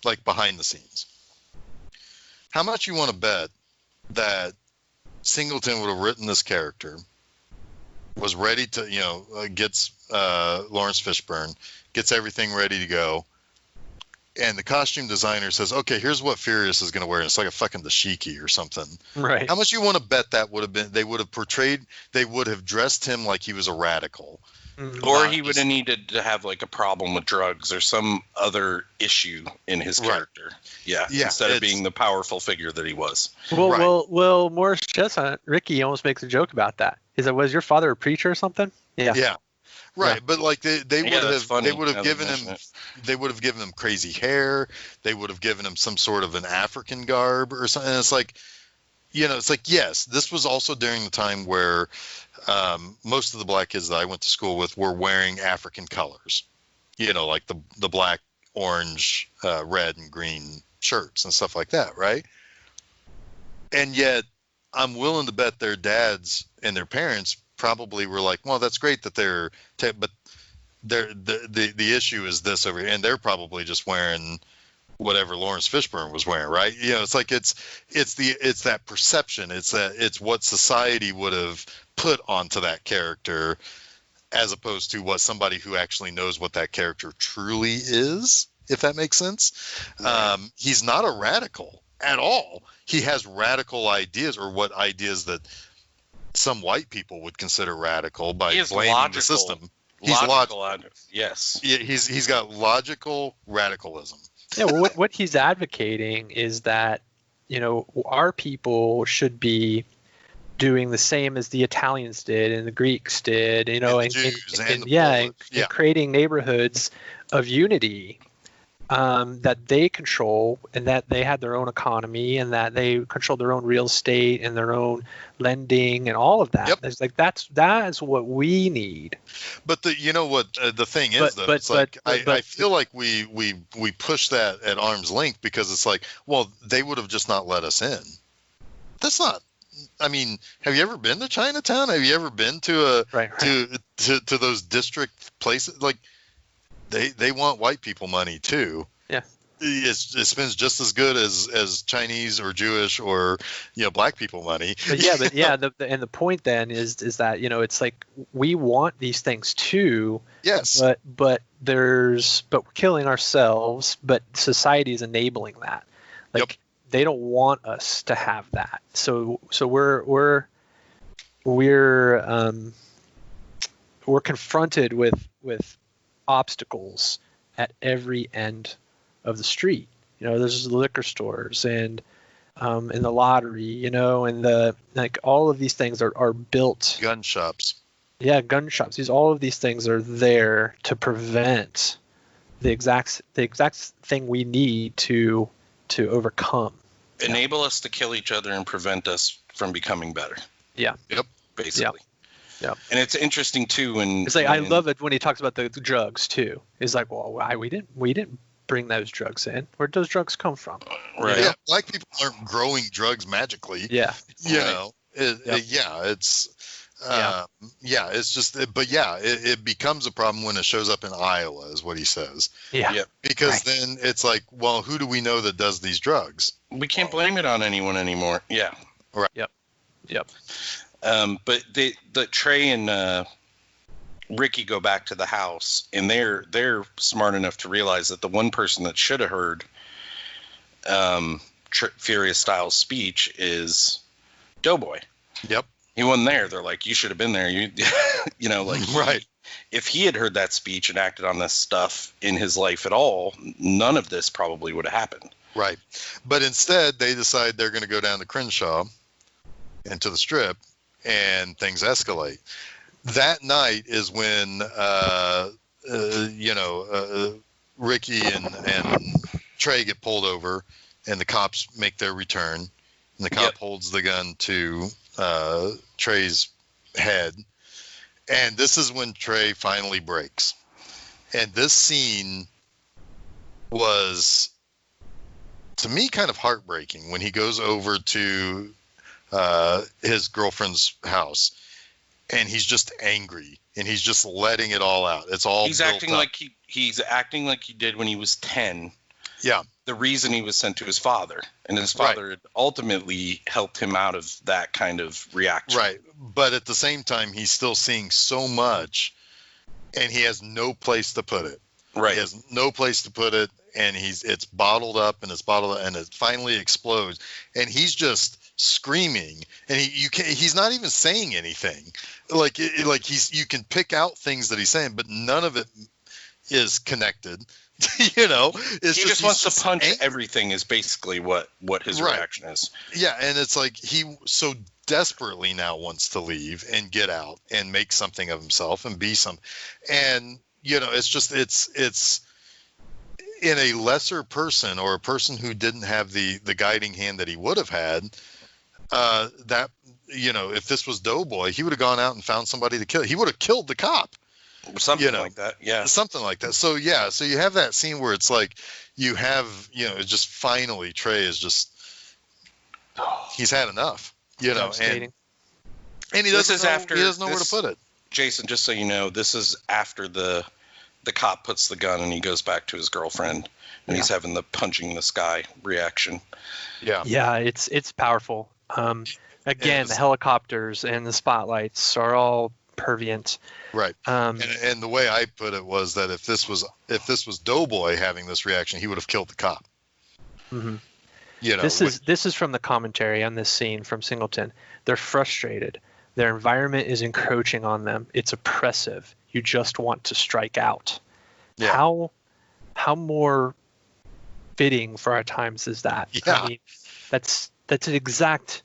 A: like behind the scenes. How much you want to bet that Singleton would have written this character, was ready to, gets Lawrence Fishburne, gets everything ready to go, and the costume designer says, okay, here's what Furious is going to wear. It's like a fucking dashiki or something.
B: Right.
A: How much you want to bet that would have been, they would have dressed him like he was a radical.
B: Mm-hmm.
C: Or he would have needed to have like a problem with drugs or some other issue in his character. Yeah. Instead of being the powerful figure that he was.
B: Well, Morris Chestnut, Ricky almost makes a joke about that. He said, was your father a preacher or something? Yeah.
A: Yeah. Right. Yeah. But like they would have given him crazy hair. They would have given him some sort of an African garb or something. And it's like, yes, this was also during the time where most of the black kids that I went to school with were wearing African colors, like the black, orange, red, and green shirts and stuff like that, right? And yet, I'm willing to bet their dads and their parents probably were like, well, that's great that but the issue is this over here, and they're probably just wearing whatever Lawrence Fishburne was wearing, right? It's like it's that perception, it's what society would have put onto that character, as opposed to what somebody who actually knows what that character truly is, if that makes sense. He's not a radical at all. He has radical ideas, or what ideas that some white people would consider radical by blaming the system. He's logical.
C: Yes.
A: Yeah, he's got logical radicalism.
B: Yeah, well, what he's advocating is that, our people should be doing the same as the Italians did and the Greeks did, and creating neighborhoods of unity that they control, and that they had their own economy, and that they control their own real estate and their own lending and all of that. Yep. It's like that is what we need.
A: But the thing is, I feel like we push that at arm's length, because it's like, well, they would have just not let us in. That's not. I mean, have you ever been to Chinatown? Have you ever been to to those district places? Like, they want white people money too. Yeah, it spends just as good as Chinese or Jewish or black people money.
B: But the point then is that it's like, we want these things too.
A: Yes.
B: But we're killing ourselves. But society is enabling that. Like, they don't want us to have that. So we're confronted with obstacles at every end of the street. There's the liquor stores and the lottery, and all of these things are built.
A: Gun shops.
B: Yeah, gun shops. All of these things are there to prevent the exact thing we need to overcome.
C: Enable us to kill each other and prevent us from becoming better.
B: Yeah.
C: Yep. Basically.
B: Yeah.
C: And it's interesting too when
B: it's like, I love it when he talks about the drugs too. It's like, well, why we didn't bring those drugs in? Where'd those drugs come from?
C: Right.
A: Yeah, black people aren't growing drugs magically.
B: Yeah.
A: It's just, but it becomes a problem when it shows up in Iowa, is what he says.
B: Yeah.
A: Because then it's like, well, who do we know that does these drugs?
C: We can't blame it on anyone anymore. Yeah.
A: Right.
B: Yep.
C: But the Trey and Ricky go back to the house, and they're smart enough to realize that the one person that should have heard Furious Styles' speech is Doughboy.
A: Yep.
C: He wasn't there. They're like, you should have been there.
A: Right.
C: If he had heard that speech and acted on this stuff in his life at all, none of this probably would have happened.
A: Right. But instead, they decide they're going to go down to Crenshaw into the Strip, and things escalate. That night is when, Ricky and Trey get pulled over, and the cops make their return, and the cop holds the gun to Trey's head. And this is when Trey finally breaks. And this scene was, to me, kind of heartbreaking when he goes over to his girlfriend's house, and he's just angry, and he's just letting it all out. It's all
C: he's acting up. He's acting like he did when he was 10.
A: Yeah.
C: the reason he was sent to his father, and his father had ultimately helped him out of that kind of reaction.
A: Right. But at the same time, he's still seeing so much, and he has no place to put it.
C: Right.
A: He has no place to put it, and it's bottled up, and it finally explodes, and he's just screaming, and he's not even saying anything. Like you can pick out things that he's saying, but none of it is connected. You know,
C: he just wants to punch everything is basically what his reaction is.
A: Yeah, and it's like he so desperately now wants to leave and get out and make something of himself and be some, and you know, it's in a lesser person, or a person who didn't have the guiding hand that he would have had, that, you know, if this was Doughboy, he would have gone out and found somebody to kill. He would have killed the cop.
C: Something like that, yeah.
A: Something like that. So, yeah, so you have that scene where it's like you have, you know, it's just finally Trey is just, he's had enough, you know, and he doesn't know where to put it.
C: Jason, just so you know, this is after the cop puts the gun and he goes back to his girlfriend, and he's having the punching the sky reaction.
B: Yeah. Yeah, it's powerful. Again, the helicopters and the spotlights are all pervient.
A: Right. And the way I put it was that if this was Doughboy having this reaction, he would have killed the cop.
B: Mm-hmm.
A: You know,
B: this is from the commentary on this scene from Singleton. They're frustrated. Their environment is encroaching on them. It's oppressive. You just want to strike out. Yeah. How more fitting for our times is that?
A: Yeah.
B: I mean, that's an exact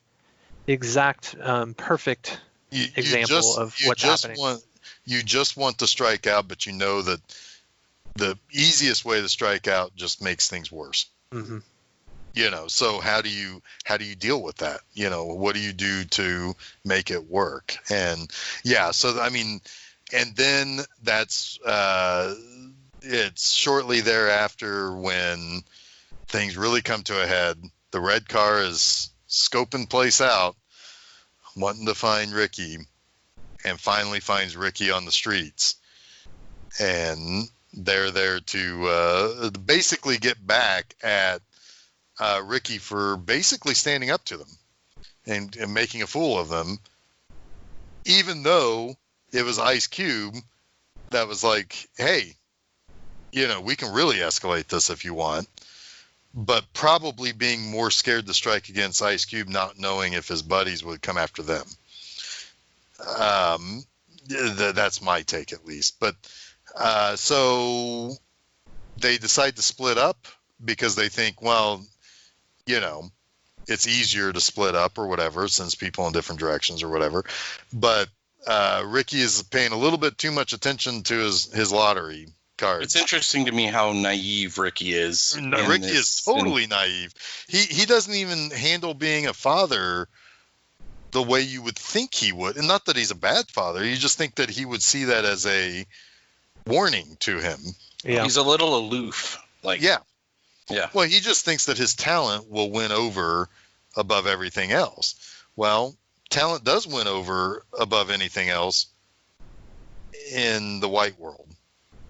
B: perfect example of what's happening.
A: You just want to strike out, but you know that the easiest way to strike out just makes things worse.
B: Mm-hmm.
A: You know, so how do you deal with that? You know, what do you do to make it work? And yeah, so I mean, and then that's it's shortly thereafter when things really come to a head. The red car is scoping place out, wanting to find Ricky, and finally finds Ricky on the streets. And they're there to basically get back at Ricky for basically standing up to them and making a fool of them, even though it was Ice Cube that was like, hey, you know, we can really escalate this if you want, but probably being more scared to strike against Ice Cube, not knowing if his buddies would come after them. That's my take, at least. But so they decide to split up because they think, well, you know, it's easier to split up or whatever, since people in different directions or whatever. But Ricky is paying a little bit too much attention to his lottery cards.
C: It's interesting to me how naive Ricky is.
A: Ricky is totally naive. He doesn't even handle being a father the way you would think he would. And not that he's a bad father. You just think that he would see that as a warning to him.
C: Yeah. He's a little aloof.
A: Yeah. Well, he just thinks that his talent will win over above everything else. Well, talent does win over above anything else in the white world.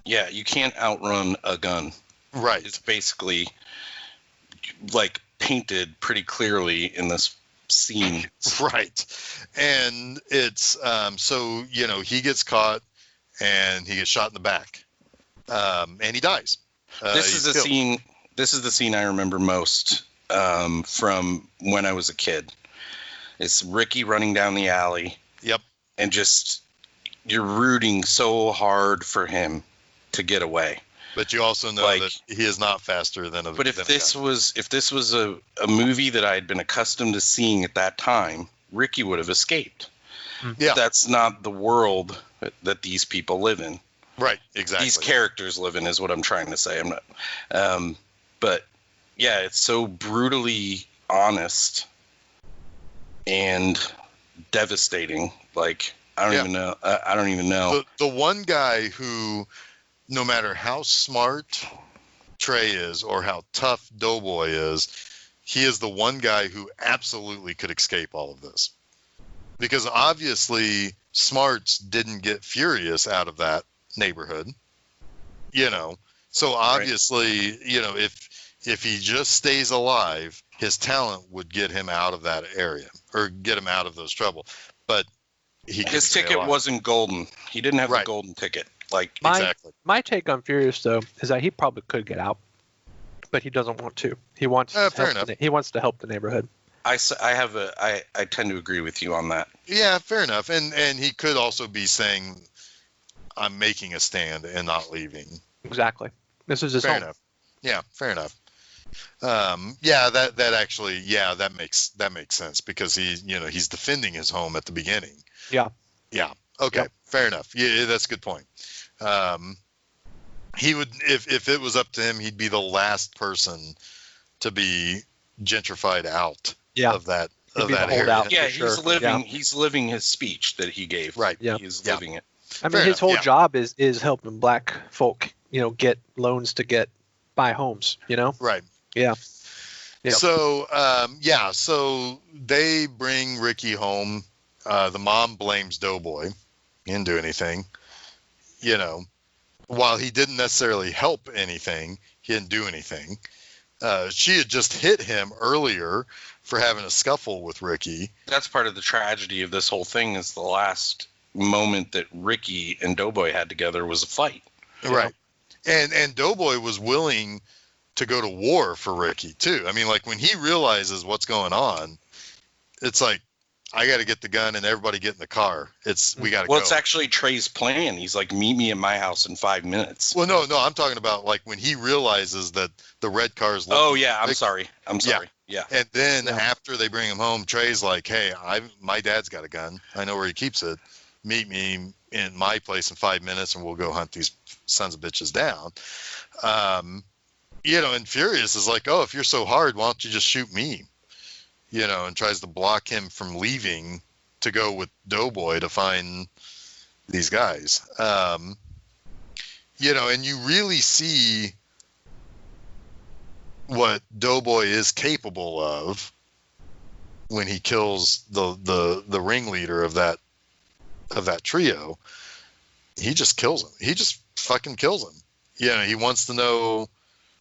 C: Yeah, you can't outrun a gun.
A: Right.
C: It's basically like painted pretty clearly in this scene.
A: Right. And it's so, you know, he gets caught and he gets shot in the back. And he dies.
C: This is the scene I remember most from when I was a kid. It's Ricky running down the alley.
A: Yep. And
C: just you're rooting so hard for him to get away.
A: But you also know that he is not faster than a.
C: But if this was a movie that I had been accustomed to seeing at that time, Ricky would have escaped.
A: Yeah.
C: That's not the world that these people live in.
A: Right. Exactly.
C: These characters live in is what I'm trying to say. I'm not. But yeah, it's so brutally honest and devastating. Like I don't even know. I don't even know.
A: The one guy who, no matter how smart Trey is or how tough Doughboy is, he is the one guy who absolutely could escape all of this. Because obviously Smarts didn't get Furious out of that neighborhood, you know. So obviously, you know, if he just stays alive, his talent would get him out of that area or get him out of those trouble. But
C: his ticket wasn't golden. He didn't have the golden ticket. Like
A: exactly.
B: My take on Furious though is that he probably could get out, but he doesn't want to. He wants he wants to help the neighborhood.
C: I tend to agree with you on that.
A: Yeah, fair enough. And he could also be saying, I'm making a stand and not leaving.
B: Exactly. This is his
A: fair
B: home.
A: Enough. Yeah, fair enough. That actually, that makes sense because he's defending his home at the beginning.
B: Yeah.
A: Yeah. Okay. Yep. Fair enough. Yeah, that's a good point. He would, if it was up to him, he'd be the last person to be gentrified out of that area.
C: Yeah, he's living his speech that he gave.
A: Right.
C: Yeah. He's living it.
B: I mean, his whole job is helping black folk, get loans to buy homes,
A: Right.
B: Yeah.
A: Yep. So, so they bring Ricky home. The mom blames Doughboy. He didn't do anything. While he didn't necessarily help anything, he didn't do anything. She had just hit him earlier for having a scuffle with Ricky.
C: That's part of the tragedy of this whole thing is the last moment that Ricky and Doughboy had together was a fight.
A: Right. And Doughboy was willing to go to war for Ricky too. I mean, like when he realizes what's going on, it's like, I got to get the gun and everybody get in the car. We got to go.
C: Well, it's actually Trey's plan. He's like, meet me at my house in 5 minutes.
A: Well, no, I'm talking about like when he realizes that the red car's looking.
C: Oh yeah, I'm sorry. Yeah.
A: And then after they bring him home, Trey's like, hey, my dad's got a gun. I know where he keeps it. Meet me in my place in 5 minutes and we'll go hunt these sons of bitches down. And Furious is like, oh, if you're so hard, why don't you just shoot me? And tries to block him from leaving to go with Doughboy to find these guys. And you really see what Doughboy is capable of when he kills the ringleader of that trio. He just kills him. He just fucking kills him. He wants to know.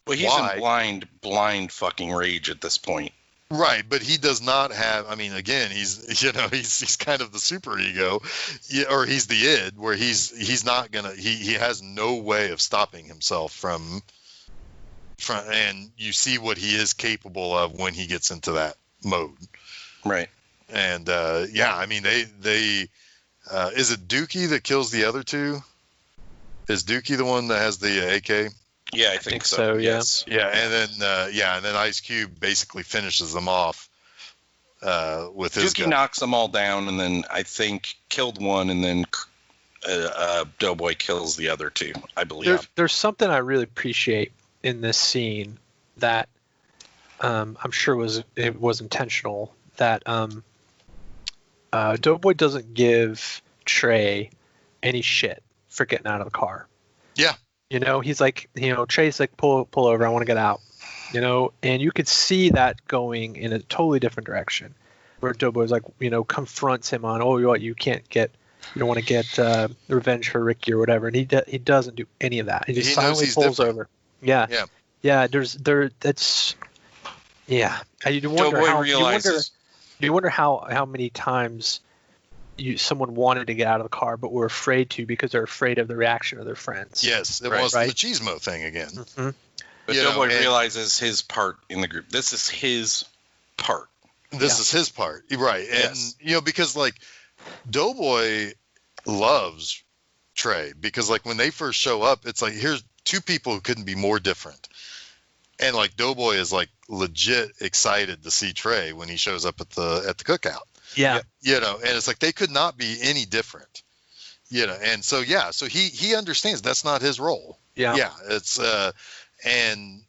C: Well, he's
A: why.
C: in blind fucking rage at this point.
A: Right, but he does not have. I mean, again, he's kind of the super ego, or he's the id, where he's not gonna. He has no way of stopping himself from. And you see what he is capable of when he gets into that mode.
C: Right.
A: And I mean, they is it Dookie that kills the other two? Is Dookie the one that has the AK?
C: Yeah, I think so.
B: Yes.
A: Yeah, and then Ice Cube basically finishes them off with his.
C: Dookie knocks them all down, and then I think killed one, and then Doughboy kills the other two. I believe.
B: There's something I really appreciate in this scene that I'm sure was intentional. That Doughboy doesn't give Trey any shit for getting out of the car.
A: Yeah.
B: He's like, Trey's like, pull over, I want to get out. And you could see that going in a totally different direction, where Doughboy's like, confronts him on, you don't want to get revenge for Ricky or whatever, and he doesn't do any of that. He just silently pulls over. Yeah. That's. You wonder how many times someone wanted to get out of the car but were afraid to because they're afraid of the reaction of their friends.
A: Yes, it was the machismo thing again.
B: Mm-hmm.
C: But Doughboy realizes his part in the group. This is his part.
A: This is his part, right? And because like Doughboy loves Trey because like when they first show up, it's like here's two people who couldn't be more different, and like Doughboy is like legit excited to see Trey when he shows up at the cookout.
B: Yeah.
A: And it's like they could not be any different. And so he understands that's not his role.
B: Yeah.
A: Yeah, it's and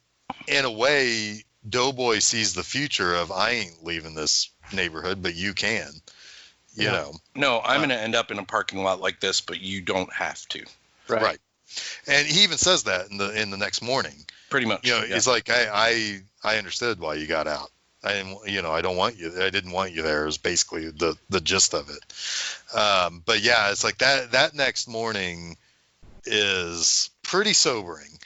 A: in a way Doughboy sees the future of I ain't leaving this neighborhood, but you can. You know.
C: No, I'm going to end up in a parking lot like this, but you don't have to.
A: Right. And he even says that in the next morning.
C: Pretty much.
A: He's like I understood why you got out. I didn't, I don't want you. I didn't want you there. Is basically the gist of it. But yeah, it's like that next morning is pretty sobering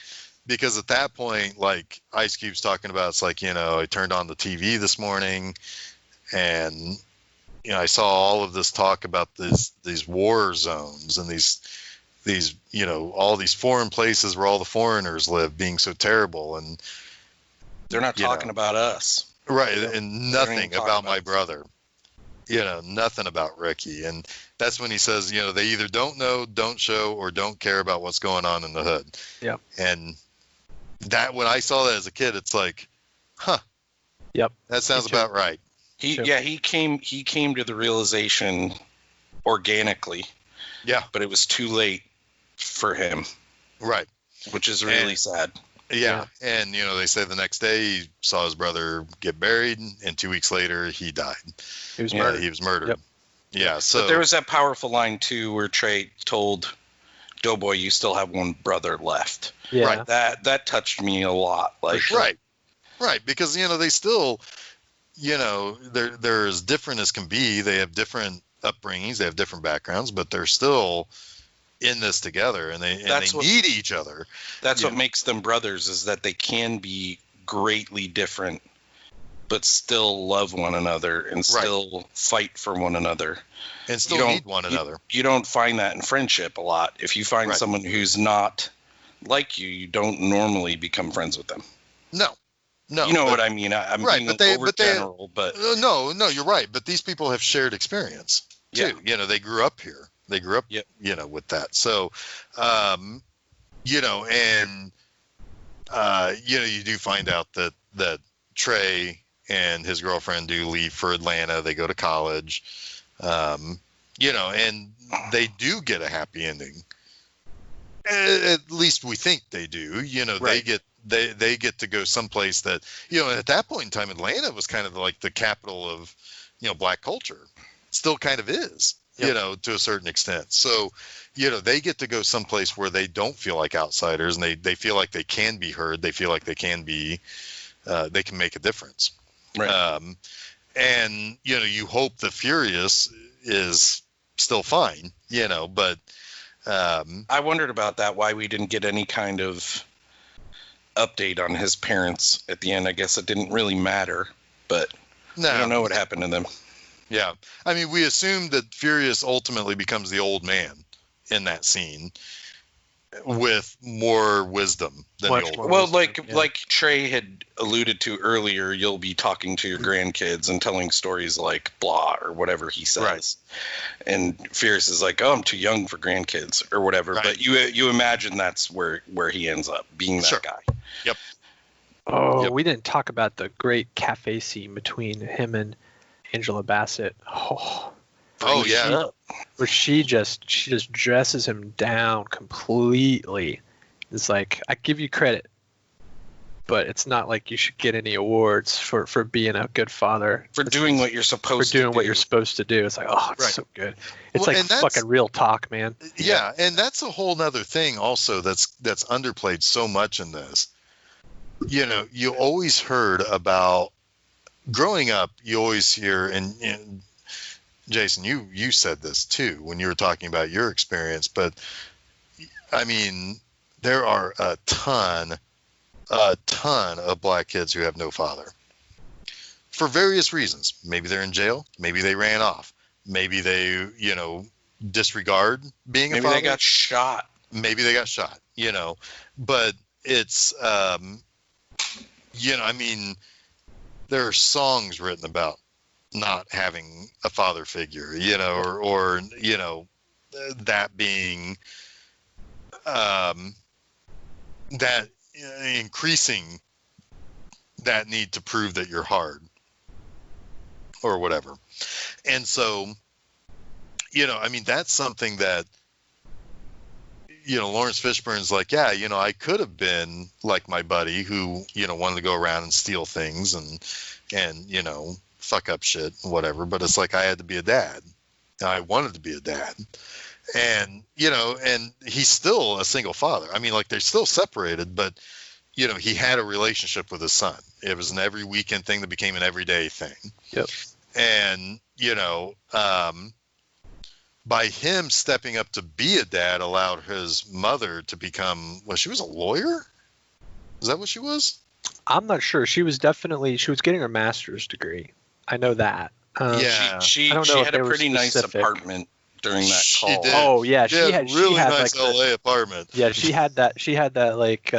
A: because at that point, like Ice Cube's talking about, it's like, I turned on the TV this morning and, I saw all of this talk about these war zones and these, all these foreign places where all the foreigners live being so terrible. And
C: they're not talking about us.
A: Right. And nothing about my brother, nothing about Ricky. And that's when he says, they either don't know, don't show, or don't care about what's going on in the hood.
B: Yeah.
A: And that, when I saw that as a kid, it's like, huh.
B: Yep.
A: That sounds about right.
C: He came to the realization organically.
A: Yeah.
C: But it was too late for him.
A: Right.
C: Which is really sad.
A: Yeah. And, they say the next day he saw his brother get buried, and 2 weeks later he died.
B: He was murdered.
A: He was murdered.
B: Yep.
A: Yeah. So
C: but there was that powerful line, too, where Trey told Doughboy, you still have one brother left.
B: Yeah.
A: Right.
C: That touched me a lot. Like,
A: right. Right. Because, they still, they're as different as can be. They have different upbringings. They have different backgrounds, but they're still in this together, and they need each other.
C: That's what makes them brothers, is that they can be greatly different, but still love one another and still fight for one another.
A: And still need one another.
C: You don't find that in friendship a lot. If you find someone who's not like you, you don't normally become friends with them.
A: No.
C: You know what I mean? I'm being overgeneral, but
A: no, you're right. But these people have shared experience too.
C: Yeah.
A: They grew up here. They grew up, with that. So, and you do find out that Trey and his girlfriend do leave for Atlanta. They go to college, and they do get a happy ending. At least we think they do. They get to go someplace that, at that point in time, Atlanta was kind of like the capital of, black culture. Still kind of is, to a certain extent. So, they get to go someplace where they don't feel like outsiders, and they feel like they can be heard. They feel like they can be, they can make a difference.
C: Right.
A: And, you hope the Furious is still fine, but.
C: I wondered about that, why we didn't get any kind of update on his parents at the end. I guess it didn't really matter, but I don't know what happened to them.
A: Yeah. I mean, we assumed that Furious ultimately becomes the old man in that scene with more wisdom than the old man.
C: Well, like Trey had alluded to earlier, you'll be talking to your grandkids and telling stories like blah or whatever he says. Right. And Fierce is like, oh, I'm too young for grandkids or whatever. Right. But you imagine that's where he ends up, being that guy.
A: Yep.
B: Oh, we didn't talk about the great cafe scene between him and Angela Bassett.
A: Oh yeah.
B: Where she just dresses him down completely. It's like, I give you credit, but it's not like you should get any awards for being a good father.
C: For doing what you're supposed to do.
B: What you're supposed to do. It's like, oh, it's so good. It's like fucking real talk, man.
A: Yeah, and that's a whole nother thing also that's underplayed so much in this. You always heard about, growing up, you always hear, and Jason, you said this too when you were talking about your experience, but I mean, there are a ton of black kids who have no father for various reasons. Maybe they're in jail. Maybe they ran off. Maybe they, disregard being a father.
C: Maybe they got shot.
A: But it's, I mean, there are songs written about not having a father figure, or that being, that increasing that need to prove that you're hard or whatever. And so, I mean, that's something that, Lawrence Fishburne's like, yeah, I could have been like my buddy who, wanted to go around and steal things and fuck up shit and whatever. But it's like, I had to be a dad. I wanted to be a dad. And, and he's still a single father. I mean, like, they're still separated, but, he had a relationship with his son. It was an every weekend thing that became an everyday thing.
B: Yep.
A: And, by him stepping up to be a dad allowed his mother to become, she was a lawyer? Is that what she was?
B: I'm not sure. She was getting her master's degree. I know that.
A: Yeah.
C: She
B: I don't know if
C: had
B: they
C: a
B: were
C: pretty nice
B: specific.
C: apartment during that
A: She
C: call.
A: did.
B: Oh yeah, she had
A: really
B: like
A: nice LA apartment.
B: yeah, she had that like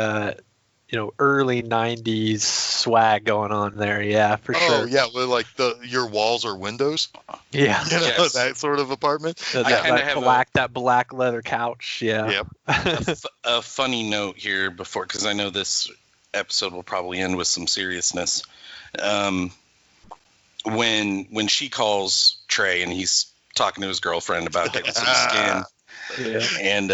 B: early 90s swag going on there. Yeah, for
A: Oh
B: sure.
A: yeah, with like your walls are windows.
B: Yeah.
A: You know,
C: Yes.
A: that sort of apartment.
B: That black leather couch. Yeah.
A: Yep.
C: A funny note here before, because I know this episode will probably end with some seriousness. When she calls Trey and he's talking to his girlfriend about getting some skin, and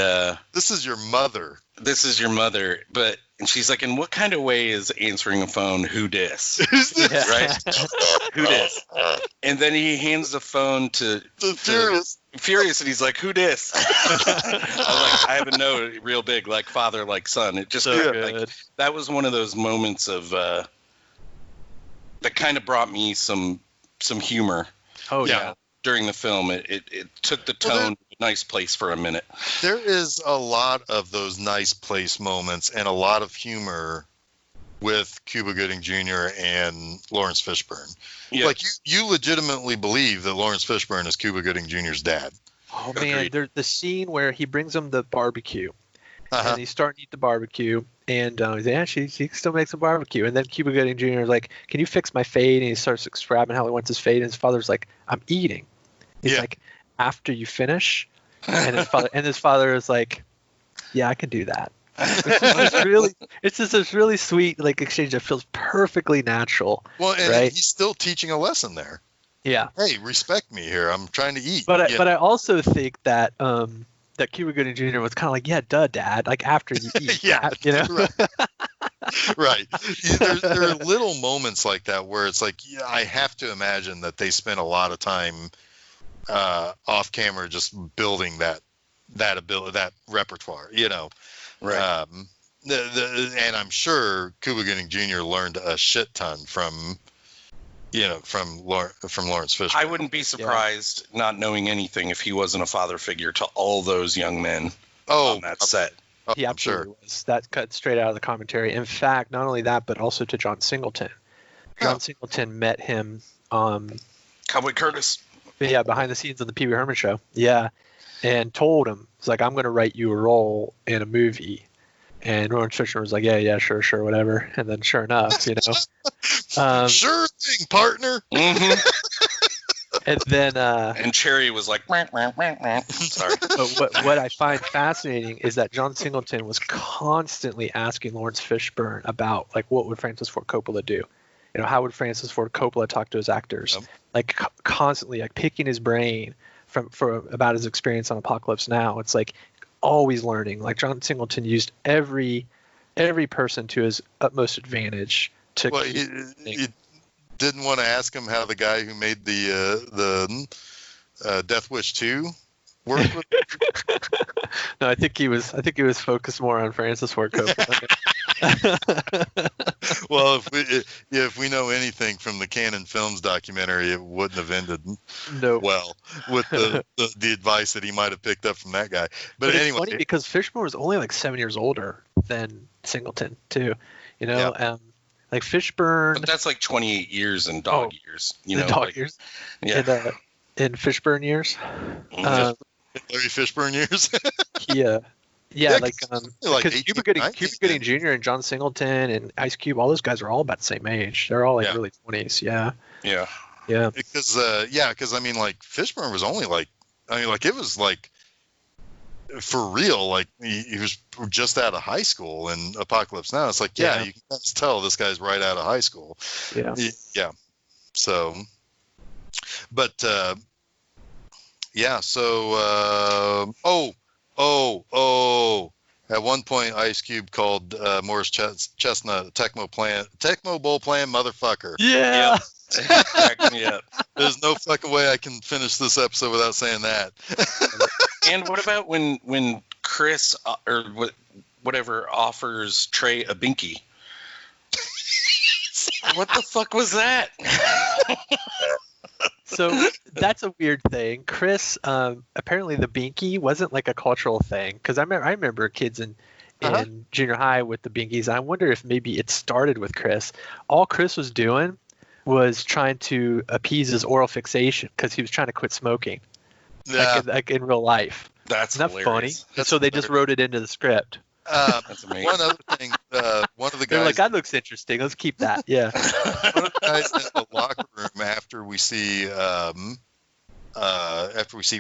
A: this is your mother.
C: This is your mother, and she's like, in what kind of way is answering a phone who dis? Right? Who dis? And then he hands the phone to Furious, and he's like, who dis? I was like, I have a note real big, like father, like son. It just like, that was one of those moments of that kind of brought me some humor.
B: Oh yeah.
C: During the film, it took the tone to a nice place for a minute.
A: There is a lot of those nice place moments and a lot of humor with Cuba Gooding Jr. and Lawrence Fishburne. Yeah. Like you legitimately believe that Lawrence Fishburne is Cuba Gooding Jr.'s dad.
B: Oh man, there's the scene where he brings him the barbecue, and he's starting to eat the barbecue, and he's like, yeah, she still makes a barbecue, and then Cuba Gooding Jr. is like, can you fix my fade? And he starts describing how he wants his fade, and his father's like, I'm eating. He's like, after you finish, and his father is like, yeah, I can do that. It's just this really sweet like exchange that feels perfectly natural.
A: Well, and
B: right?
A: He's still teaching a lesson there.
B: Yeah.
A: Hey, respect me here. I'm trying to eat.
B: But I also think that that Cuba Gooding Jr. was kind of like, yeah, duh, Dad. Like after you eat, you know.
A: Right. There are little moments like that where it's like, yeah, I have to imagine that they spent a lot of time off camera just building that ability, that repertoire, you know.
C: Right.
A: And I'm sure Cuba Gooding Jr. learned a shit ton from Lawrence Fishburne.
C: I wouldn't be surprised, not knowing anything, if he wasn't a father figure to all those young men on that set.
B: He absolutely was. That cut straight out of the commentary. In fact, not only that, but also to John Singleton. John Singleton met him.
C: Cowboy Curtis.
B: Yeah, behind the scenes on the Pee Wee Herman show. Yeah, and told him, he's like, I'm going to write you a role in a movie. And Lawrence Fishburne was like, yeah, sure, whatever. And then sure enough, you know.
A: Sure thing, partner.
C: Mm-hmm.
B: And then
C: and Cherry was like, sorry.
B: But what I find fascinating is that John Singleton was constantly asking Lawrence Fishburne about like, what would Francis Ford Coppola do? You know, how would Francis Ford Coppola talk to his actors? Like constantly like picking his brain about his experience on Apocalypse Now. It's like always learning. Like John Singleton used every person to his utmost advantage to
A: he didn't want to ask him how the guy who made the Death Wish 2 worked with him.
B: No, I think he was focused more on Francis Ford Coppola.
A: Well, if we know anything from the Canon Films documentary, it wouldn't have ended well with the advice that he might have picked up from that guy. But anyway,
B: it's funny because Fishburne was only like 7 years older than Singleton too. You know, like Fishburne.
C: But that's like 28 years in dog years. You know,
B: dog years. Yeah. In Fishburne years.
A: Larry Fishburne years.
B: Yeah, like because Cuba Gooding Jr. and John Singleton and Ice Cube, all those guys are all about the same age. They're all like early 20s. Yeah.
A: Because I mean, like Fishburne was only like, it was like for real, like he was just out of high school in Apocalypse Now. It's like, you can just tell this guy's right out of high school. Yeah. So, but at one point, Ice Cube called Morris Chestnut Tecmo Bowl playing motherfucker.
B: Yeah.
C: Cracked me up.
A: There's no fucking way I can finish this episode without saying that.
C: And what about when Chris or whatever offers Trey a binky? What the fuck was that?
B: So that's a weird thing. Chris, apparently the binky wasn't like a cultural thing because I remember kids in in junior high with the bingies. I wonder if maybe it started with Chris. All Chris was doing was trying to appease his oral fixation because he was trying to quit smoking, like in real life.
C: That's
B: Isn't that
C: hilarious.
B: funny? And so they just wrote it into the script.
C: That's amazing.
A: One other thing, one of the
B: They're
A: guys,
B: like, that looks interesting. Let's keep that. Yeah.
A: one of the guys in the locker room after we see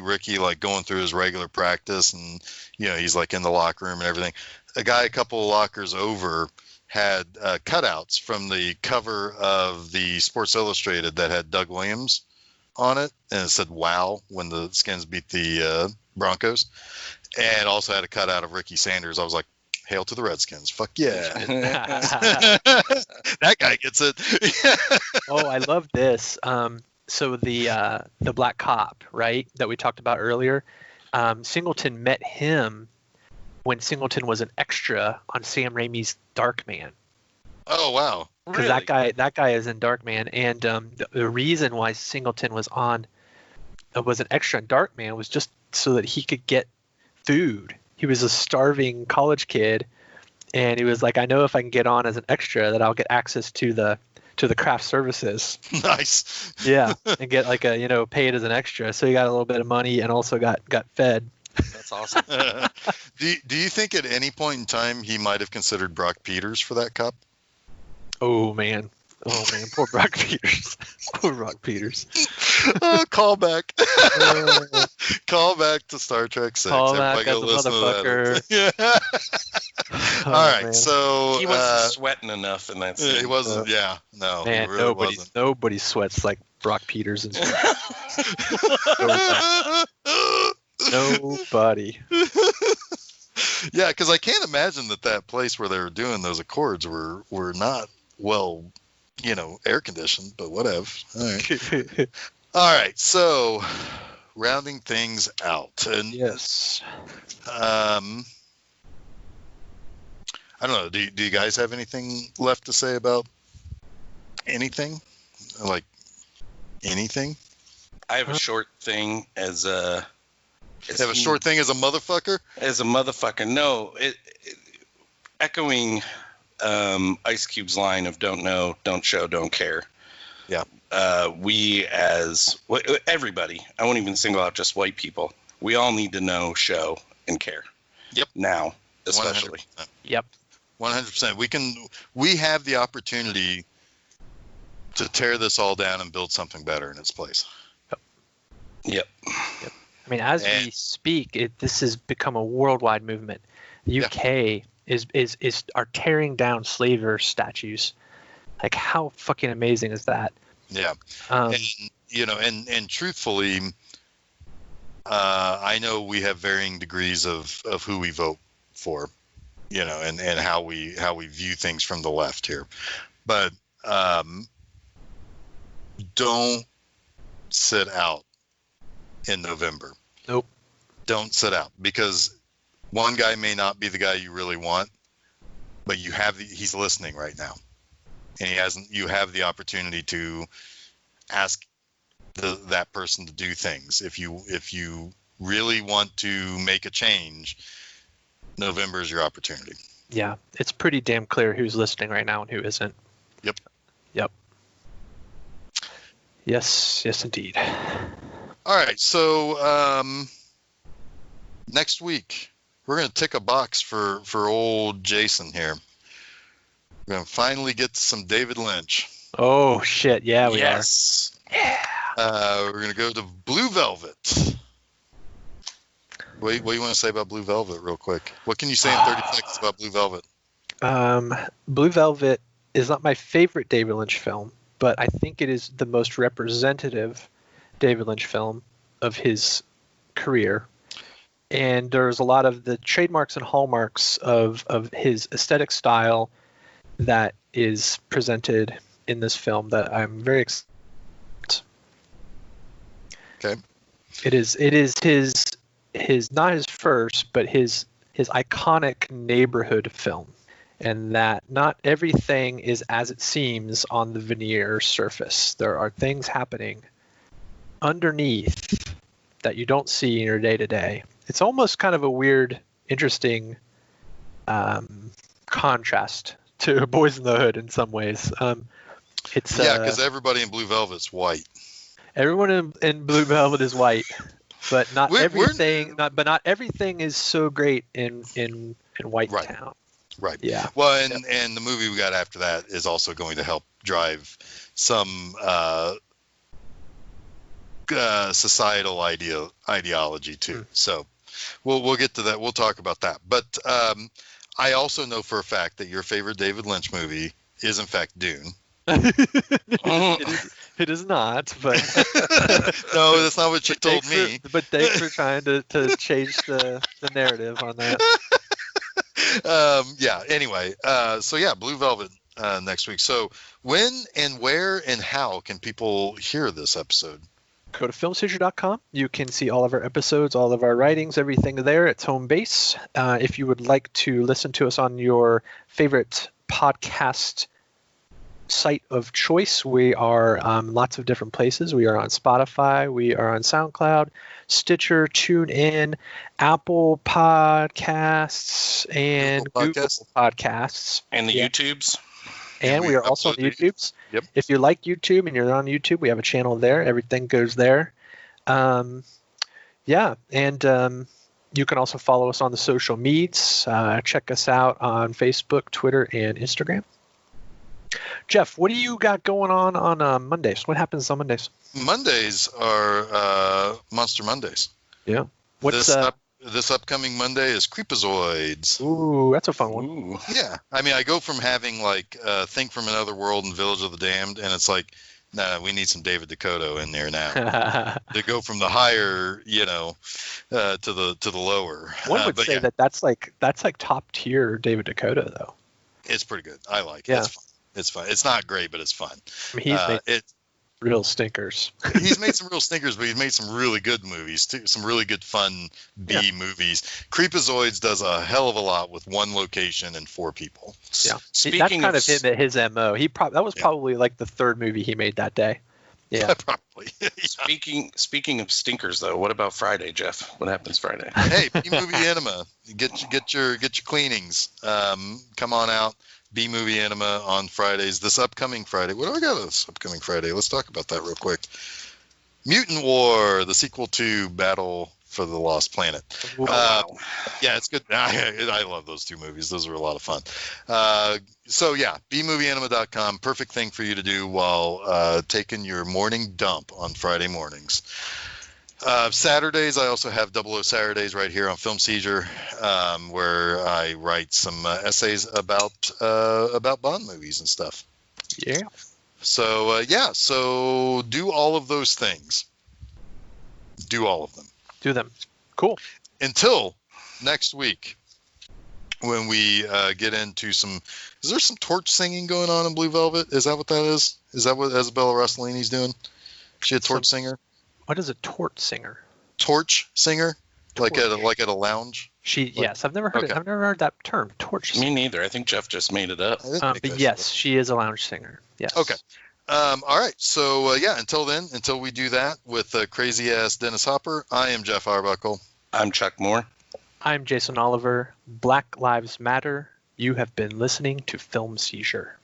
A: Ricky like going through his regular practice, and he's like in the locker room and everything. A guy a couple of lockers over had cutouts from the cover of the Sports Illustrated that had Doug Williams on it, and it said "Wow" when the Skins beat the Broncos, and also had a cutout of Ricky Sanders. I was like, "Hail to the Redskins! Fuck yeah!" That guy gets it.
B: Oh, I love this. So the black cop, right, that we talked about earlier, Singleton met him when Singleton was an extra on Sam Raimi's Darkman.
A: Oh wow!
B: Because that guy is in Darkman, and the reason why Singleton was an extra in Darkman was just so that he could get food. He was a starving college kid, and he was like, I know if I can get on as an extra that I'll get access to the craft services.
A: Nice.
B: Yeah, and get like paid as an extra. So he got a little bit of money and also got fed.
C: That's awesome.
A: Do you think at any point in time he might have considered Brock Peters for that cup?
B: Oh man, poor Brock Peters. Poor Brock Peters.
A: Call back. Call back to Star Trek 6.
B: Call back as a
A: motherfucker.
B: Oh,
A: all right,
B: man.
A: so
C: he wasn't sweating enough in that scene.
A: He wasn't. Yeah, no.
B: Man,
A: he really wasn't.
B: nobody sweats like Brock Peters. And nobody.
A: Yeah, because I can't imagine that place where they were doing those Accords were not well, air conditioned, but whatever. All right. All right. So, rounding things out, and
B: yes.
A: I don't know. Do you guys have anything left to say about anything? Like anything?
C: I have a short thing as a.
A: Have a short thing as a motherfucker?
C: As a motherfucker, no. Echoing Ice Cube's line of "Don't know, don't show, don't care."
A: Yeah.
C: We as everybody, I won't even single out just white people. We all need to know, show, and care.
A: Yep.
C: Now, especially.
A: 100%.
B: Yep.
A: 100%. We have the opportunity to tear this all down and build something better in its place.
C: Yep.
B: I mean, as we speak, this has become a worldwide movement. The UK are tearing down slaver statues. Like, how fucking amazing is that?
A: Yeah. And truthfully, I know we have varying degrees of who we vote for, and how we view things from the left here. But don't sit out in November.
B: Nope.
A: Don't sit out, because one guy may not be the guy you really want, but he's listening right now, and you have the opportunity to ask that person to do things. If you really want to make a change, November is your opportunity.
B: Yeah, it's pretty damn clear who's listening right now and who isn't.
A: Yep.
B: Yes, indeed.
A: All right, so next week we're going to tick a box for old Jason here. We're going to finally get to some David Lynch.
B: Oh shit! Yeah, we are.
C: Yeah.
A: We're going to go to Blue Velvet. What do you want to say about Blue Velvet real quick? What can you say in 30 seconds about Blue Velvet?
B: Blue Velvet is not my favorite David Lynch film, but I think it is the most representative David Lynch film of his career. And there's a lot of the trademarks and hallmarks of his aesthetic style that is presented in this film that I'm very excited.
A: Okay.
B: It is his not his first, but his iconic neighborhood film, and that not everything is as it seems on the veneer surface. There are things happening underneath that you don't see in your day-to-day. It's almost kind of a weird, interesting contrast to Boys in the Hood in some ways. It's
A: because everybody in Blue Velvet's white.
B: everyone in Blue Velvet is white, but not
A: We're-
B: everything. Not everything is so great in White
A: Right.
B: Town.
A: Right.
B: Yeah.
A: Well, and the movie we got after that is also going to help drive some societal ideology too. So we'll get to that. We'll talk about that. But I also know for a fact that your favorite David Lynch movie is in fact Dune.
B: It is not, but
A: No, that's not what you told me.
B: But thanks for trying to change the narrative on that.
A: Yeah. Anyway, so yeah, Blue Velvet next week. So when and where and how can people hear this episode?
B: Go to filmseizure.com. You can see all of our episodes, all of our writings, everything there. It's home base. If you would like to listen to us on your favorite podcast site of choice, we are lots of different places. We are on Spotify. We are on SoundCloud, Stitcher, TuneIn, Apple Podcasts, and Google Podcasts.
C: And the YouTubes.
B: And we are also on YouTubes.
A: Yep.
B: If you like YouTube and you're on YouTube, we have a channel there. Everything goes there. Yeah, and you can also follow us on the social medias. Check us out on Facebook, Twitter, and Instagram. Jeff, what do you got going on Mondays? What happens on Mondays?
A: Mondays are Monster Mondays.
B: Yeah. What's
A: This upcoming Monday is Creepazoids.
B: Ooh, that's a fun one.
C: Ooh.
A: Yeah, I mean, I go from having like Think from Another World and Village of the Damned, and it's like, nah, we need some David Dakota in there now. They go from the higher, to the lower.
B: One would say that's like top tier David Dakota though.
A: It's pretty good. I like it.
B: Yeah.
A: It's fun. It's not great, but it's fun.
B: I mean, he's made real stinkers.
A: He's made some real stinkers, but he's made some really good movies too. Some really good fun B movies. Creepazoids does a hell of a lot with one location and 4 people.
B: Yeah, that's kind of him at his MO. That was probably like the 3rd movie he made that day. Yeah,
A: probably.
C: Speaking of stinkers, though, what about Friday, Jeff? What happens Friday?
A: Hey, B-Movie Enema. Get your cleanings. Come on out. B-Movie Enema on Fridays. This upcoming Friday. What do I got this upcoming Friday? Let's talk about that real quick. Mutant War, the sequel to Battle for the Lost Planet.
B: Wow.
A: Yeah, it's good. I love those 2 movies. Those are a lot of fun. So yeah, bmovieenema.com. Perfect thing for you to do while taking your morning dump on Friday mornings. Saturdays, I also have 00 Saturdays right here on Film Seizure, where I write some essays about Bond movies and stuff.
B: Yeah.
A: So so do all of those things. Do all of them.
B: Do them. Cool.
A: Until next week, when we get into some. Is there some torch singing going on in Blue Velvet? Is that what that is? Is that what Isabella Rossellini's doing? She a torch singer?
B: What is a torch singer?
A: Torch singer?
B: Torch.
A: Like at a lounge?
B: Yes, I've never heard it. I've never heard that term, torch singer.
C: Me neither. I think Jeff just made it up.
B: But yes, she is a lounge singer. Yes.
A: Okay. All right. So until then, until we do that with crazy ass Dennis Hopper, I am Jeff Arbuckle.
C: I'm Chuck Moore.
B: I'm Jason Oliver. Black Lives Matter. You have been listening to Film Seizure.